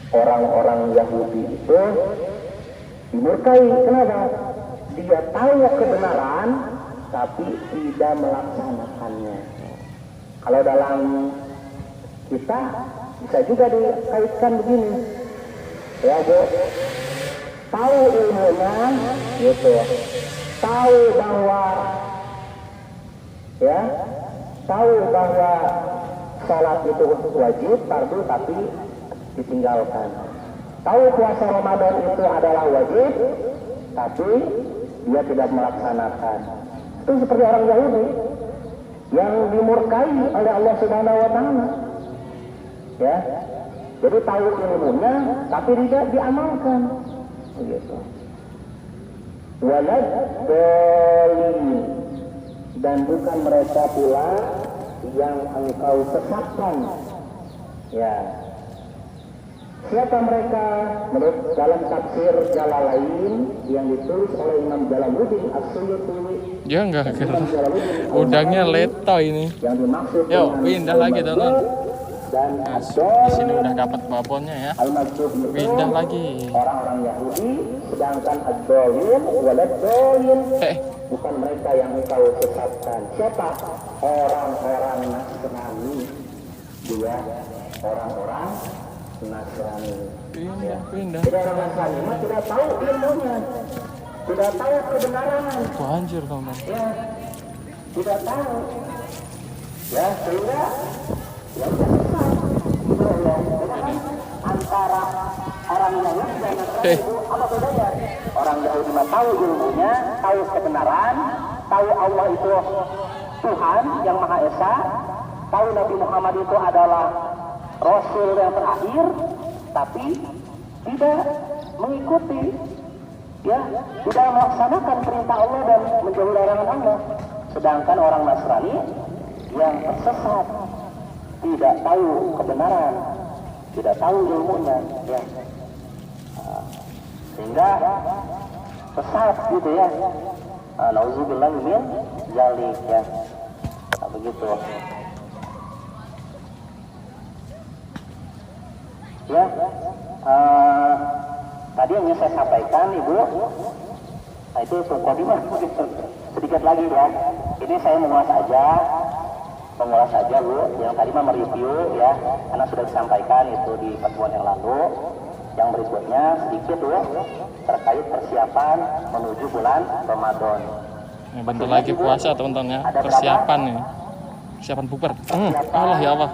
Orang-orang Yahudi itu dimurkai. Kenapa? Dia tahu kebenaran tapi tidak melaksanakannya. Kalau dalam kita bisa juga dikaitkan begini, ya Bu, tahu ilmunya, gitu, tahu bahwa, ya, tahu bahwa salat itu wajib, fardu, tapi ditinggalkan. Tahu puasa Ramadan itu adalah wajib, tapi dia tidak melaksanakan. Itu seperti orang Yahudi yang dimurkai oleh Allah Subhanahu wa Ta'ala. Ya, jadi tahu ilmunya tapi tidak diamalkan. Begitu. Waladdallin, dan bukan mereka pula yang engkau sesatkan. Ya. Siapa mereka? Menurut dalam tafsir Jalalain yang ditulis oleh Imam Jalaluddin As-Suyuti. Ya enggak. Udangnya leto ini. Yang dimaksud Yuk, dengan pindah lagi teman-teman. dan Di sini udah dapat babonnya ya. al-maksud itu Pindah lagi. orang-orang Yahudi, sedangkan ad-dallin waladdallin bukan mereka yang engkau sesatkan. Siapa? Orang-orang Nasrani. Dia orang-orang Nasrani. Pindah. Jadi orang Nasrani mah tidak tahu ilmunya, tidak tahu kebenaran, Banjir teman-teman. ya, tidak tahu, ya, sehingga ya sesat. Antara orang Yahudi dan Nasrani itu apa bedanya? Orang Yahudi mah tahu ilmunya, tahu kebenaran, tahu Allah itu Tuhan yang Maha Esa, tahu Nabi Muhammad itu adalah Rasul yang terakhir, tapi tidak mengikuti, ya, tidak melaksanakan perintah Allah dan menjauhi larangan Allah. Sedangkan orang Nasrani yang tersesat, tidak tahu kebenaran, tidak tahu ilmunya, ya. sehingga sesat gitu ya. Nauzubillah min zalik ya. Nah, begitu. Ya, tadi yang saya sampaikan Ibu, nah itu mukadimah sedikit lagi ya. Ini saya mengulas saja Bu, yang tadi mah mereview ya, karena sudah disampaikan itu di pertemuan yang lalu. Yang berikutnya sedikit Bu, terkait persiapan menuju bulan Ramadan. Ini bentar lagi puasa teman-teman ya, persiapan nih, persiapan bubar. Allah ya Allah.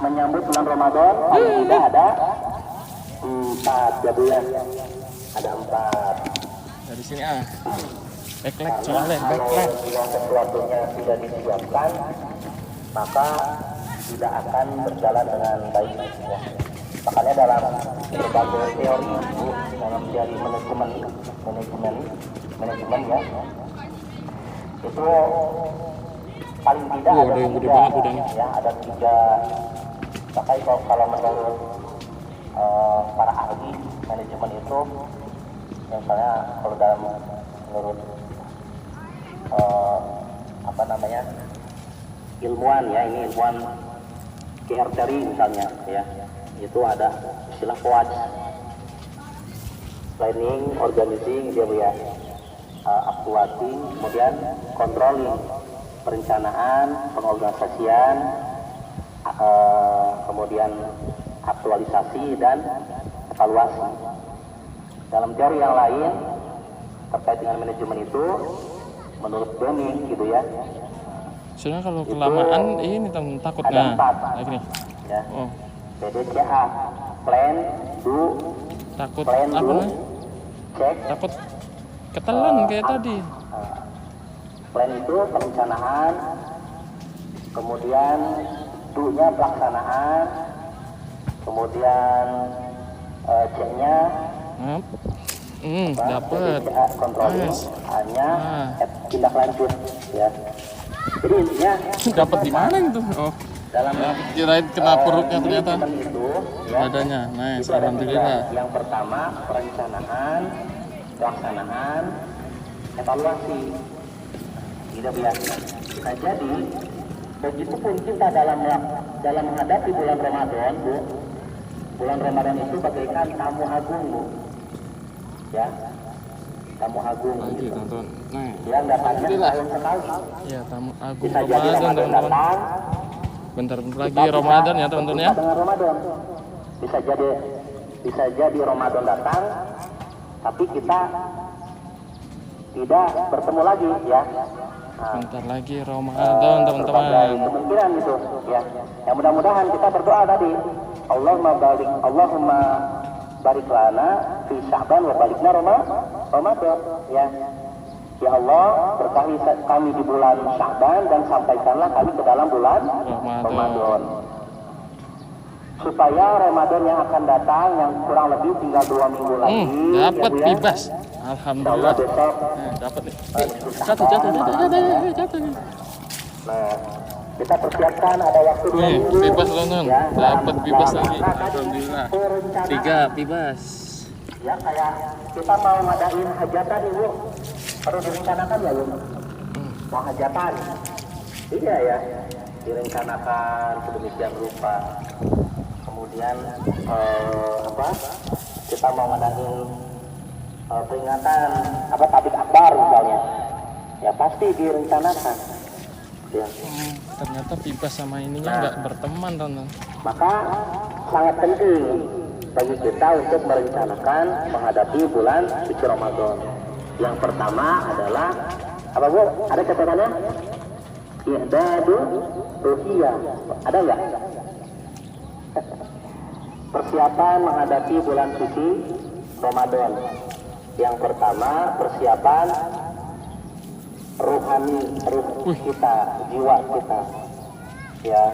Menyambut bulan Ramadan paling tidak ada 4 ya Bu ya. Ada 4. Dari sini backlek soalnya backlek. Jika sesuatunya tidak disiapkan, maka tidak akan berjalan dengan baik ya. Makanya dalam berbagai teori Bu, dalam teori manajemen ya, itu paling tidak ada yang gede 3 banget udahnya. ya, ada 3. Makanya kalau menurut para ahli manajemen itu, misalnya kalau dalam menurut ilmuwan ya, ini ilmuwan KRTRI misalnya ya, itu ada istilah POAJ, planning, organizing dia ya, actuating, kemudian controlling, perencanaan, pengorganisasian, kemudian aktualisasi dan evaluasi. Dalam teori yang lain terkait dengan manajemen itu, menurut Deming gitu ya. Soalnya kalau kelamaan ini takut Ada 4 lagi nih. ya. Oh, PDCA, plan, do, takut plan, apa do, nih? check. Takut ketelan kayak tadi. Plan itu perencanaan, kemudian do-nya pelaksanaan, kemudian C-nya Dapat. controlling, Nice. A-nya tindak lanjut ya. Jadi intinya Dapat di mana itu? Oh, dalam kirain kena perutnya ternyata. manajemen itu ya, Adanya. Nice, itu ada 3. alhamdulillah. Yang pertama perencanaan, pelaksanaan, evaluasi. Tidak biasa. Nah, jadi begitupun kita dalam menghadapi bulan Ramadan Bu. Bulan Ramadan itu bagaikan tamu agung Bu. Ya, tamu agung Lagi gitu. teman-teman. Nah, Yang datangnya tahun sekali. ya tamu agung Bisa jadi Ramadan Ramadan teman-teman. datang, Bentar lagi Ramadan ya teman-teman ya. dengan Ramadan. Bisa jadi Ramadan datang, tapi kita tidak bertemu lagi ya. Nah, Bentar lagi Ramadan teman-teman. berbagai kemungkinan gitu ya. Yang mudah-mudahan kita berdoa tadi, Allahumma barik lana fi Sya'ban wa balikna Ramadan ya. Ya Allah, berkahi kami di bulan Sya'ban dan sampaikanlah kami ke dalam bulan Ramadan. Supaya Ramadan yang akan datang yang kurang lebih tinggal 2 minggu lagi Dapat ya, Bu, ya. bebas. Insya Alhamdulillah. Allah besok Dapat nih. Jatuh nih. nah, kita persiapkan ada waktu 2 Nih, minggu bebas teman-teman. ya, Dapat bebas lagi. Nah, Alhamdulillah. perencanaan, 3 bebas. ya kayak kita mau ngadain hajatan Ibu, harus direncanakan ya Bu. Mau hajatan iya ya, direncanakan sedemikian rupa. Kemudian kita mau ngadain peringatan tablik akbar misalnya, ya pasti direncanakan ya. Ternyata bebas sama ininya nggak berteman teman-teman. Maka sangat penting bagi kita untuk merencanakan menghadapi bulan suci Ramadan. Yang pertama adalah apa Bu? Ada catatannya? Ihdadu ruhiyah. Ada nggak? Persiapan menghadapi bulan suci Ramadan. Yang pertama persiapan rohani, ruh kita, jiwa kita. Ya.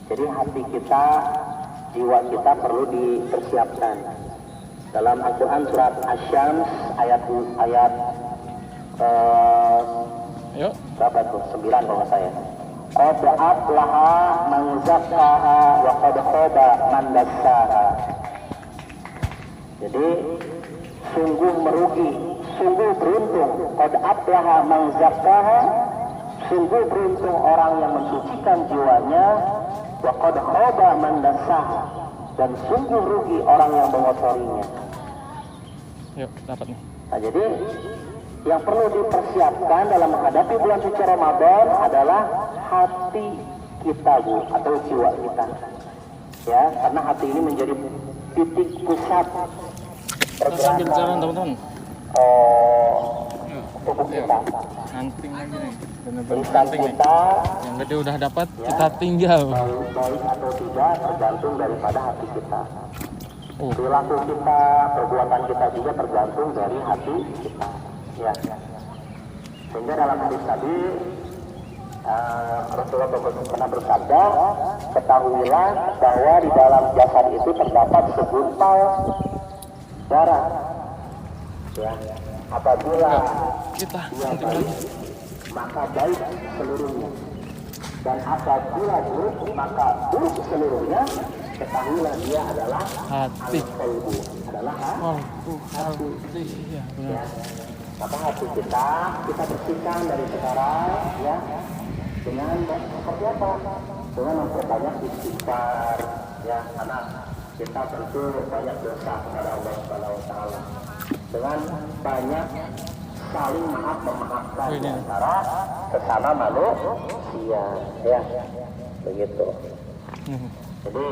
Jadi hati kita, jiwa kita perlu dipersiapkan. Dalam Al-Quran surat Asy-Syams ayat Yuk. berapa tuh? 9 kalau saya. Qad aflaha man zakkaha wa qad khaba man dassaha. Jadi sungguh merugi, sungguh beruntung. Qad aflaha man zakkaha, sungguh beruntung orang yang mensucikan jiwanya. Wa qad khaba man dassaha, dan sungguh rugi orang yang mengotorinya. Yuk, dapat nih. Nah, jadi yang perlu dipersiapkan dalam menghadapi bulan suci Ramadan adalah hati kita, Bu, atau jiwa kita. Ya, karena hati ini menjadi titik pusat Kita sambil jalan teman-teman. tubuh kita. Hunting lagi nih. Bener-bener Urusan hunting nih. kita Yang gede udah dapat, kita tinggal. baik atau tidak tergantung daripada hati kita. Oh, Perilaku kita, perbuatan kita juga tergantung dari hati kita. Ya. Sehingga dalam hadis tadi Rasulullah pernah bersabda, ketahuilah bahwa di dalam jasad itu terdapat segumpal darah. Ya. Apabila kita dia hunting baik, lagi. maka baik seluruhnya. Dan apabila buruk, maka buruk seluruhnya. Ketahuilah dia adalah Hati. al-qalbu, adalah Hati. Iya, benar. maka hati kita bersihkan dari sekarang, ya, dengan seperti apa? Dengan memperbanyak istighfar, ya, karena kita tentu banyak dosa kepada Allah Subhanahu Wa Taala. Dengan banyak saling memaafkan Oh, ini. antara sesama manusia, ya, begitu. Jadi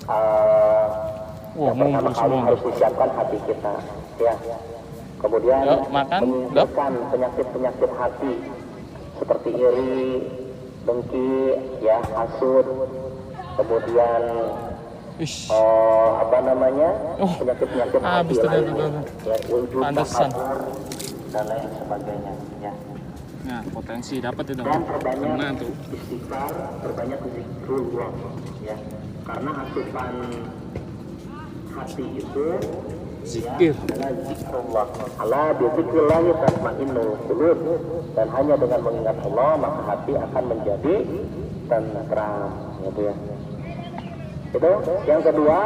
Wah, yang pertama ngumpul kali semua. harus disiapkan hati kita, ya. Kemudian Yuk, makan. menyembuhkan penyakit-penyakit hati seperti iri, dengki, ya, hasud. Kemudian Ish, apa namanya, Oh, penyakit-penyakit hati habis tadi, lainnya, ya, ujub, Pantesan. takabur, dan lain sebagainya, ya. nah potensi dapat itu. Dan perbanyak Kena tuh. istighfar, perbanyak zikrullah, ya. Karena asupan hati itu Zikir. adalah zikrullah. Ala bi zikrillahi tatma'innul qulub, dan hanya dengan mengingat Allah maka hati akan menjadi tentram, gitu ya. Itu yang kedua,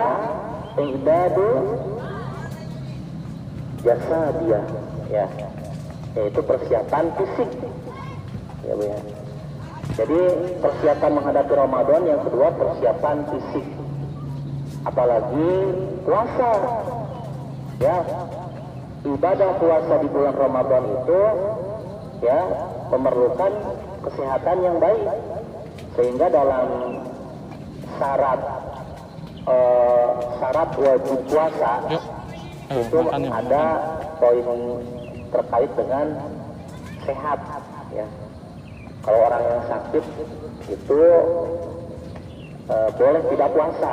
i'dadu jasa dia, ya, yaitu persiapan fisik, ya, Bu, ya. Jadi persiapan menghadapi Ramadan, yang kedua persiapan fisik, apalagi puasa, ya. Ibadah puasa di bulan Ramadan itu, ya, memerlukan kesehatan yang baik, sehingga dalam syarat wajib puasa Yuk. Ayo, itu makan yuk. ada poin terkait dengan sehat, ya. Kalau orang yang sakit itu boleh tidak puasa,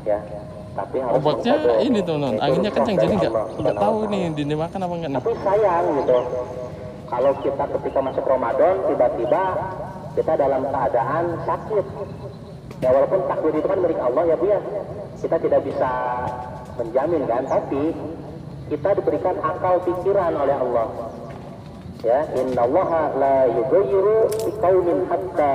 ya, tapi harus Obatnya mengkodok. ini tuh non, Itu anginnya kencang jadi nggak Allah nggak Subhanahu tahu wa nih Ta'ala. dimakan apa enggak nih. Tapi sayang gitu, kalau kita ketika masuk Ramadan tiba-tiba kita dalam keadaan sakit, ya, walaupun takdir itu kan milik Allah, ya, Bu, ya, kita tidak bisa menjamin kan, tapi kita diberikan akal pikiran oleh Allah, ya. Innallaha la yughayyiru biqaumin hatta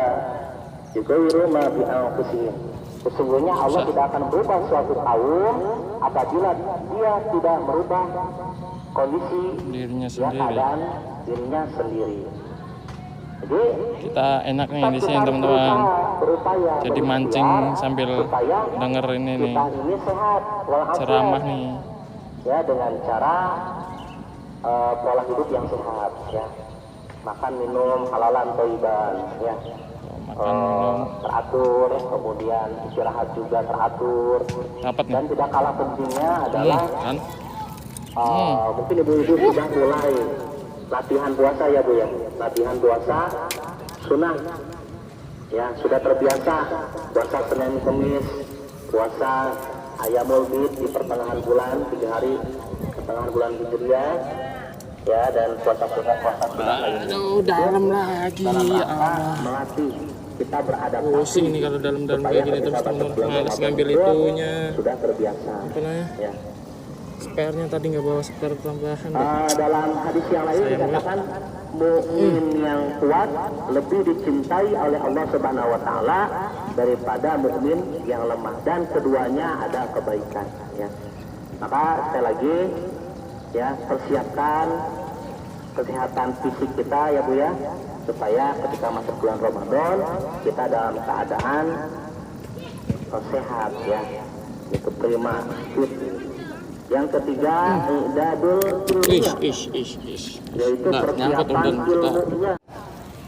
yughayyiru ma bi anfusihim. Sesungguhnya Allah tidak akan berubah suatu kaum apabila dia tidak merubah kondisi, Dirinya ya, sendiri. keadaan dirinya sendiri. Jadi Kita enak nih di kita sini harus teman-teman. berupaya Jadi mancing sambil supaya denger ini nih kita ini sehat walafiat, ceramah nih. ya, dengan cara pola hidup yang sehat, ya, makan minum halalan thayyiban, ya, Makan minum teratur, kemudian istirahat juga teratur, dapat nih. dan tidak kalah pentingnya adalah Kan? mungkin ibu-ibu sudah mulai latihan puasa, ya, Bu, ya, latihan puasa sunnah, ya, sudah terbiasa puasa Senin Kamis, puasa Ayamul Bid di pertengahan bulan, 3 hari pertengahan bulan Hijriah, ya, dan puasa sunnah lainnya. Aduh, dalam lagi. Dalam Ya rangka Allah. melatih kita beradaptasi. Pusing nih kalau dalam-dalam kayak gini terus teman-teman. Males ngambil itunya. Sudah terbiasa, Apa namanya? ya. Spare-nya tadi nggak bawa spare tambahan. deh. Dalam hadis yang lain Sayang dikatakan mukmin yang kuat lebih dicintai oleh Allah Subhanahu Wa Taala daripada mukmin yang lemah, dan keduanya ada kebaikan, ya. Maka sekali lagi ya persiapkan kesehatan fisik kita ya Bu ya, supaya ketika masuk bulan Ramadan kita dalam keadaan sehat ya, itu prima fit. Yang ketiga i'dadul ilmiah, yaitu persiapan ilmunya.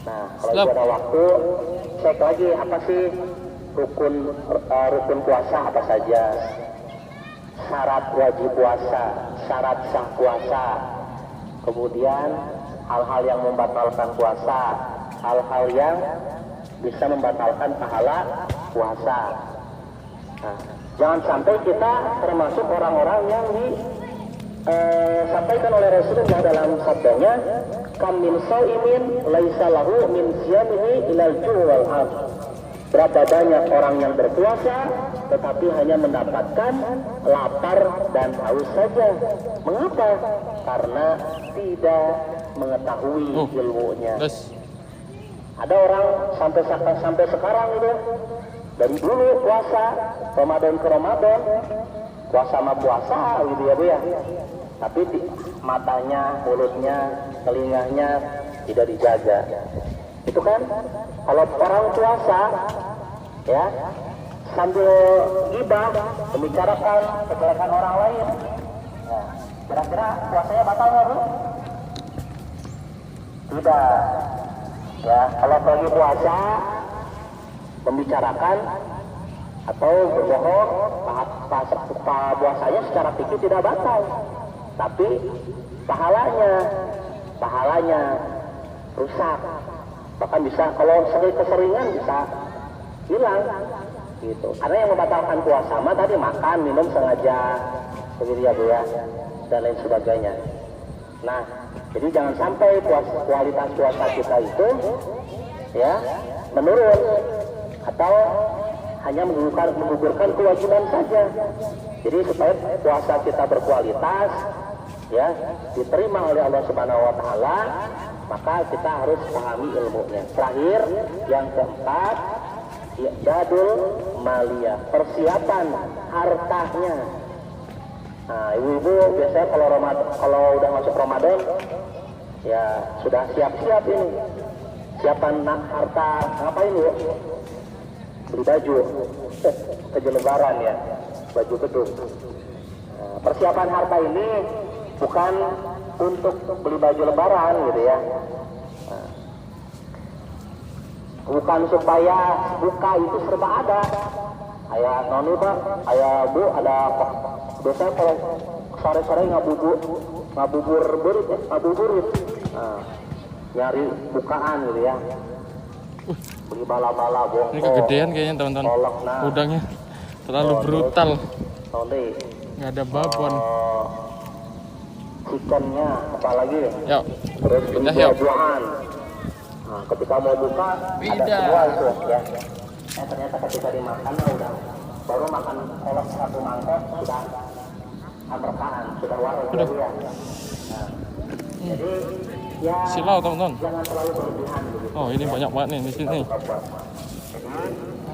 Nah, kalau ada waktu cek lagi apa sih rukun puasa apa saja, syarat wajib puasa, syarat sah puasa, kemudian hal-hal yang membatalkan puasa, hal-hal yang bisa membatalkan pahala puasa. Nah, jangan sampai kita termasuk orang-orang yang disampaikan oleh Rasulullah dalam sabdanya, kam min shaimin laisa lahu min siyamihi ilal ju' wal 'ath. Berapa banyak orang yang berpuasa tetapi hanya mendapatkan lapar dan haus saja. Mengapa? Karena tidak mengetahui ilmunya. Ada orang sampai sekarang itu dari dulu puasa Ramadan ke Ramadan, puasa sama puasa gitu ya Bu ya, tapi matanya, mulutnya, telinganya tidak dijaga. Itu kan kalau orang puasa ya sambil gibah membicarakan kejelekan orang lain, nah, kira-kira puasanya batal nggak Bu? Tidak ya. Kalau lagi puasa membicarakan atau berbohong, puasanya secara fikih tidak batal, tapi pahalanya rusak, bahkan bisa kalau keseringan bisa hilang gitu. Karena yang membatalkan puasa mah tadi makan, minum sengaja begitu ya Bu ya, dan lain sebagainya. Nah, jadi jangan sampai kualitas puasa kita itu ya menurun atau hanya menggugurkan kewajiban saja. Jadi supaya puasa kita berkualitas ya, diterima oleh Allah Subhanahu wa taala, maka kita harus pahami ilmunya. Terakhir, yang keempat, i'dadul maliyah, persiapan hartanya. Nah, ibu-ibu biasanya kalau udah masuk Ramadan ya sudah siap-siap ini. Siapan harta ngapain Bu? Beli baju, baju lebaran ya, baju gedung. Nah, persiapan harta ini bukan untuk beli baju lebaran gitu ya. Nah, bukan supaya buka itu serba ada. Ayah noni Pak, ayah Bu ada apa? Biasanya kalau sore-sore ngabuburit. Nah, nyari bukaan gitu ya. Beli bala-bala bongkok. Ini kegedean kayaknya teman-teman. Udangnya terlalu brutal. Nggak ada babon. Chickennya apalagi. Yuk, terus pindah yuk. buah-buahan. Nah, ketika mau buka ada semua itu ya. Ternyata ketika dimakan baru makan kolak satu mangkok sudah amrekaan, sudah warung ya. Nah, jadi ya, silau teman-teman. jangan terlalu berlebihan gitu. Oh, ini banyak banget nih di sini.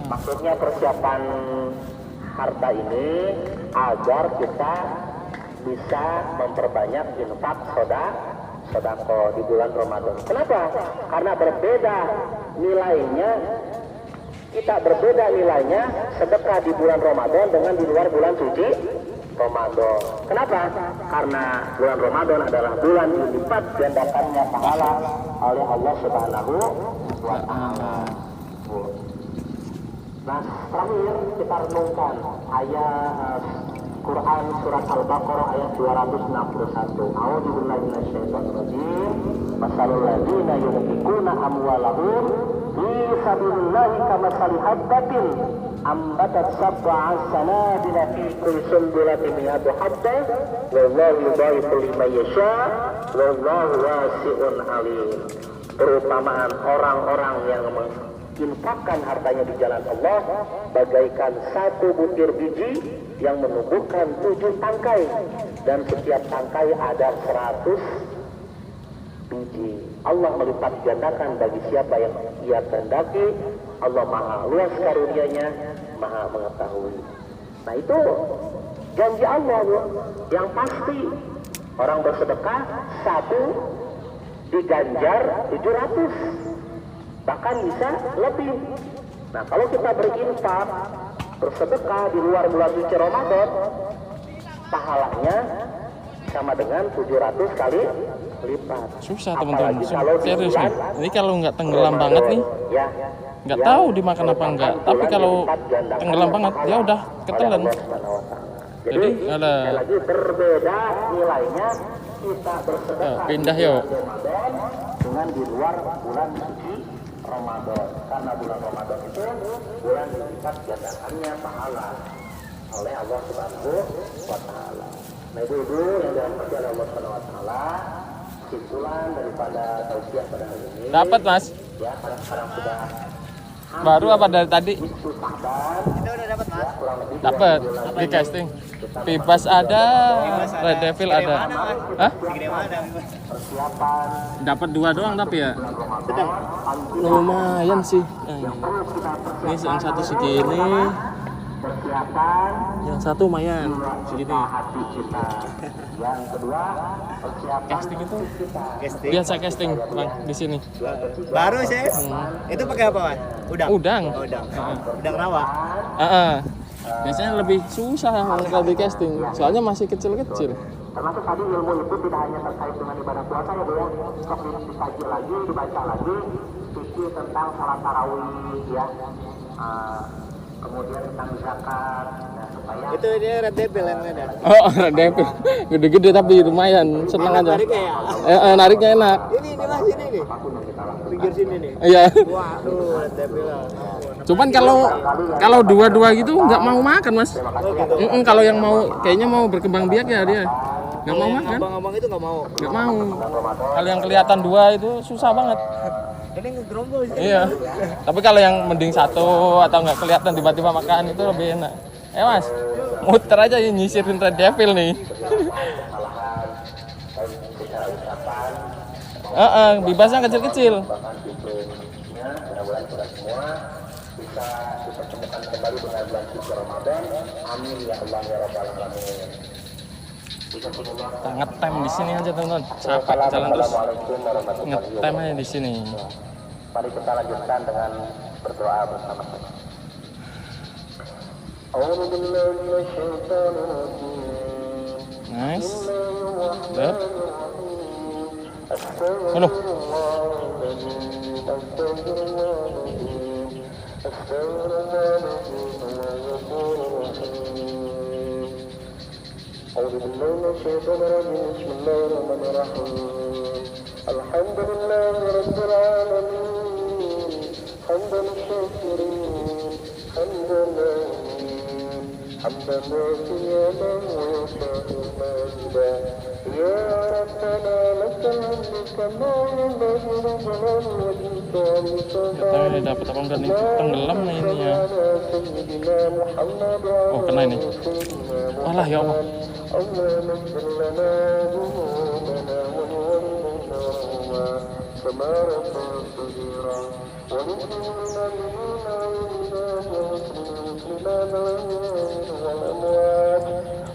Maksudnya persiapan harta ini agar kita bisa memperbanyak infak sedekah di bulan Ramadan. Kenapa? Karena berbeda nilainya sedekah di bulan Ramadan dengan di luar bulan suci Ramadan. Kenapa? Karena bulan Ramadan adalah bulan yang dilipat gandakannya pahala oleh Allah Subhanahu wa taala. Nah, terakhir kita renungkan ayat Quran surat Al-Baqarah ayat 261. A'udzubillahi minasyaitonir rajim. Masalul ladzina yunfiquna amwalahum fi sabilillahi kamathali habbatin ambatat sab'a sanabila fi kulli sunbulatin mi'atu habbah wallahu yudha'ifu liman yasha wallahu wasi'un 'alim. Perumpamaan orang-orang yang menginfakkan hartanya di jalan Allah bagaikan satu butir biji yang menumbuhkan 7 tangkai, dan setiap tangkai ada 100 biji. Allah melipat gandakan bagi siapa yang Ia kehendaki. Allah Maha luas karunia-Nya, Maha mengetahui. Nah, itu janji Allah, Bu, yang pasti Orang bersedekah satu diganjar 700, bahkan bisa lebih. Nah, kalau kita berinfak, bersedekah di luar bulan suci Ramadan, pahalanya sama dengan 700 kali lipat. Susah teman-teman, Apalagi kalau di serius bulan nih. Ini kalau nggak tenggelam banget nih, ya, nggak tahu dimakan apa enggak. Tapi kalau tenggelam banget, ya udah ketelan. Jadi ada sekali lagi berbeda nilainya kita bersedekah pindah yuk. Ramadan dengan di luar bulan suci Ramadan, karena bulan Ramadan itu bulan dilipat gandaannya pahala oleh Allah Subhanahu wa Ta'ala. Nah, ibu-ibu yang dirahmati oleh Allah Subhanahu wa Ta'ala, kesimpulan daripada tausiah pada hari ini, Dapat Mas. ya, sekarang sudah Baru apa dari tadi? itu Sa'ban, Kita udah dapat mas. kurang lebih Dapat di casting. Bebas ada, Red Devil ada. Hah? Segede mana? persiapan Dapat 2 doang tapi ya. Lumayan sih. Ini yang satu segini, persiapan yang satu lumayan segini. hati kita. Yang kedua, persiapan Casting itu Casting. biasa casting Bang di sini. Baru sih. Itu pakai apa mas? Udang. Udang. Oh, udang. Udang rawa. Biasanya lebih susah kalau di casting, soalnya masih kecil-kecil. termasuk tadi ilmu itu tidak hanya terkait dengan ibadah puasa ya Bu ya, sok dikaji lagi, dibaca lagi, fikih tentang salat tarawih ya, kemudian tentang zakat, ya, supaya Itu dia Red Devil yang ada. Oh, Devil. Gede-gede tapi lumayan, seneng aja. Nariknya ya. Nariknya enak. Ini mas ini nih. Pinggir sini nih. Iya. Waduh, Red Devil. Cuman kalau dua-dua gitu nggak mau makan Mas. Kalau yang mau kayaknya mau berkembang biak ya dia. Nggak mau makan. Abang-abang itu nggak mau. Nggak mau. Kalau yang kelihatan 2 itu susah banget. Ini ngegerombol sih. Iya. Tapi kalau yang mending 1 atau nggak kelihatan tiba-tiba makan itu lebih enak. Mas, muter aja ya nyisirin Red Devil nih. Bebasnya kecil-kecil. mudah-mudahan kita semua bisa dipertemukan kembali dengan bulan suci Ramadan. Amin ya Allah ya Rabbal Alamin. Kita ngetem di sini aja teman-teman. Capek jalan terus. Ngetem aja di sini. Mari kita lanjutkan dengan berdoa bersama-sama. Nice. Udah. Halo. أعوذ بالله من الشيطان الرجيم بسم الله الرحمن الرحيم الحمد لله رب العالمين حمدا الشاكرين حمدا الآمين حمدا نافيا ويشاء ماجدا يا ربنا لك الحمد كما ينبغي لجلال وجهك ولسلطانك Dapat apa enggak nih? Tenggelam nih ini ya. سيدنا محمد Oh, kena ini. Alah ya Allah. اللهم اغفر لنا ذنوبنا ولوالدينا وارحمهما كما ربنا صغيرا وللمؤمنين والمؤمنات والمسلمات والأموات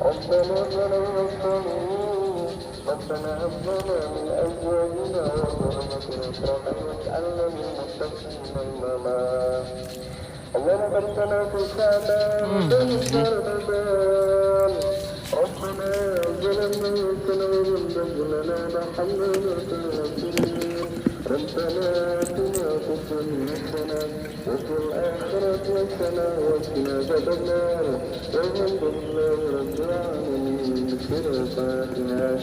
ربنا ظلمنا الصالحين ربنا هب لنا من أزواجنا وذريتنا قرة واجعلنا للمتقين إماما اللهم بارك لنا في شعبان وفي رمضان ربنا ظلمنا انفسنا ومن لنا حملا وتناسلين ربنا اتنا في الدنيا حسنه وفي الاخره حسنه وقنا عذاب النار والحمد لله رب العالمين بسر الفاتحه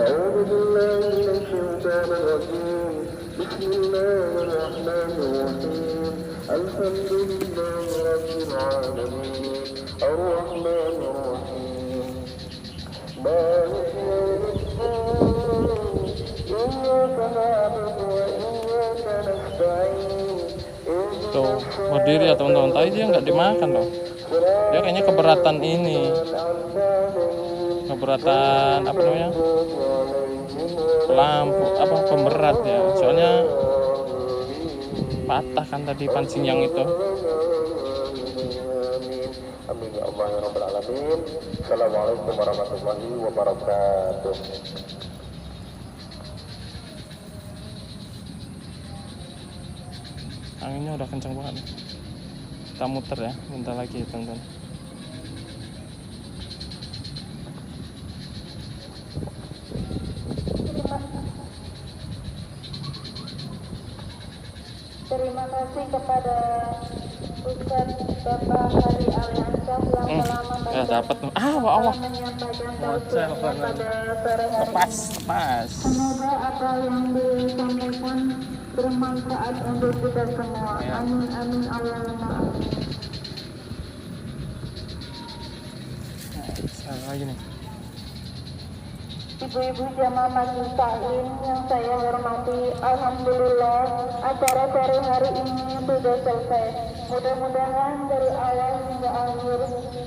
اعوذ بالله من الشيطان الرجيم بسم الله الرحمن الرحيم الحمد لله رب العالمين الرحمن الرحيم مالك يوم الدين إياك نعبد وإياك نستعين Tuh, berdiri ya teman-teman. Tadi dia nggak dimakan loh. Dia kayaknya keberatan ini. Keberatan apa namanya? Lampu apa pemberat ya. Soalnya patah kan tadi pancing yang itu. Amin. ya Allah ya Rabbal Alamin. Assalamualaikum warahmatullahi wabarakatuh. Anginnya udah kencang banget. Kita muter ya, bentar lagi teman-teman. Terima kasih kepada Ustaz Bapak Hari Aliansyah yang telah Ya dapat. Allah. menyampaikan Wacel tausiahnya banget. pada sore hari Lepas, ini. lepas. Semoga apa yang disampaikan bermanfaat untuk kita semua. Ya. Amin amin Allahumma amin. Sekali lagi nih. Ibu-ibu jamaah majelis taklim yang saya hormati, alhamdulillah acara sore hari ini sudah selesai. Mudah-mudahan dari awal hingga akhir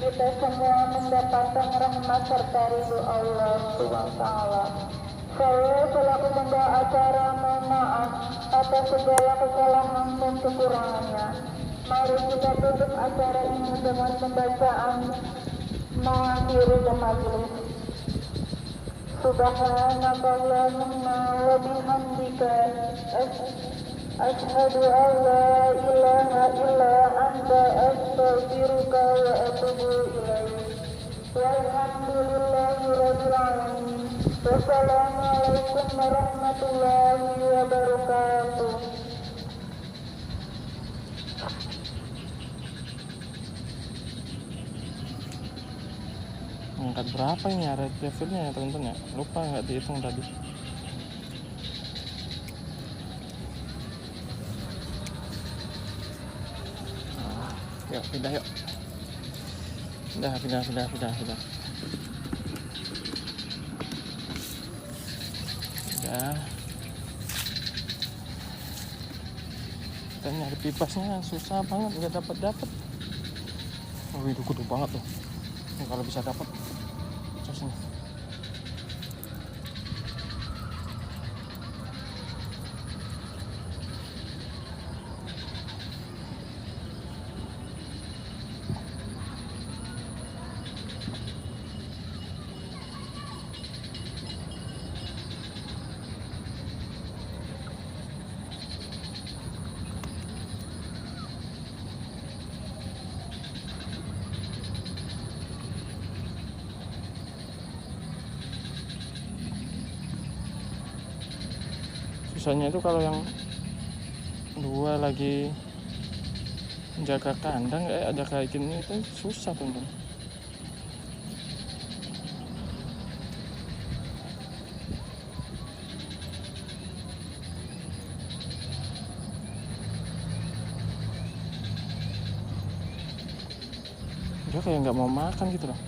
kita semua mendapatkan rahmat serta ridho Allah SWT. Saya selaku pembawa acara mohon maaf atas segala kesalahan dan kekurangannya. Mari kita tutup acara ini dengan pembacaan mengakhiri majelis. Subhanakallahumma wa bihamdika asyhadu an la ilaha illa anta astaghfiruka wa atubu ilaik. Walhamdulillahi rabbil alamin. Wassalamualaikum warahmatullahi wabarakatuh. Angkat berapa ini area levelnya ya teman-teman ya? Lupa nggak dihitung tadi. Yuk pindah yuk. Pindah. Udah. Kita nyari pipasnya susah banget, nggak dapat. Oh itu gede banget tuh. Ini kalau bisa dapat. Terus nih. Susahnya itu kalau yang dua lagi menjaga kandang ada kayak gini itu susah teman-teman. Dia kayak nggak mau makan gitu loh.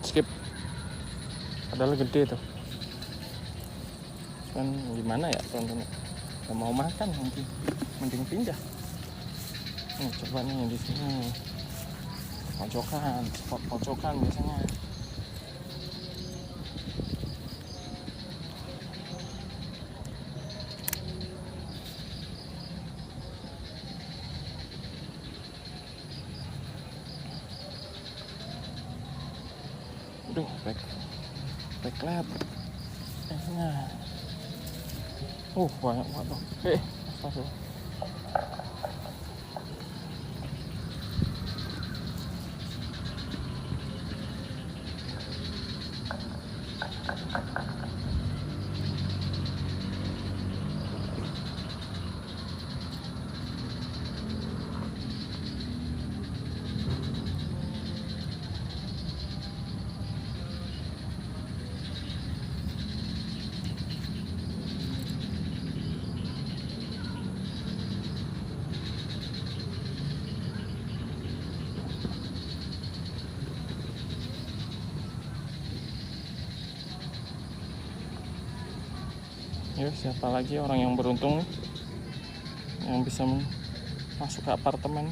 Skip. Padahal gede tuh. Kan gimana ya teman-teman? Gak mau makan nanti. Mending pindah. Nih coba nih di sini. Pojokan, spot pojokan biasanya. Aduh, back lab. Nah. Banyak banget tuh. Astagfirullah. Yuk, siapa lagi orang yang beruntung nih yang bisa masuk ke apartemen.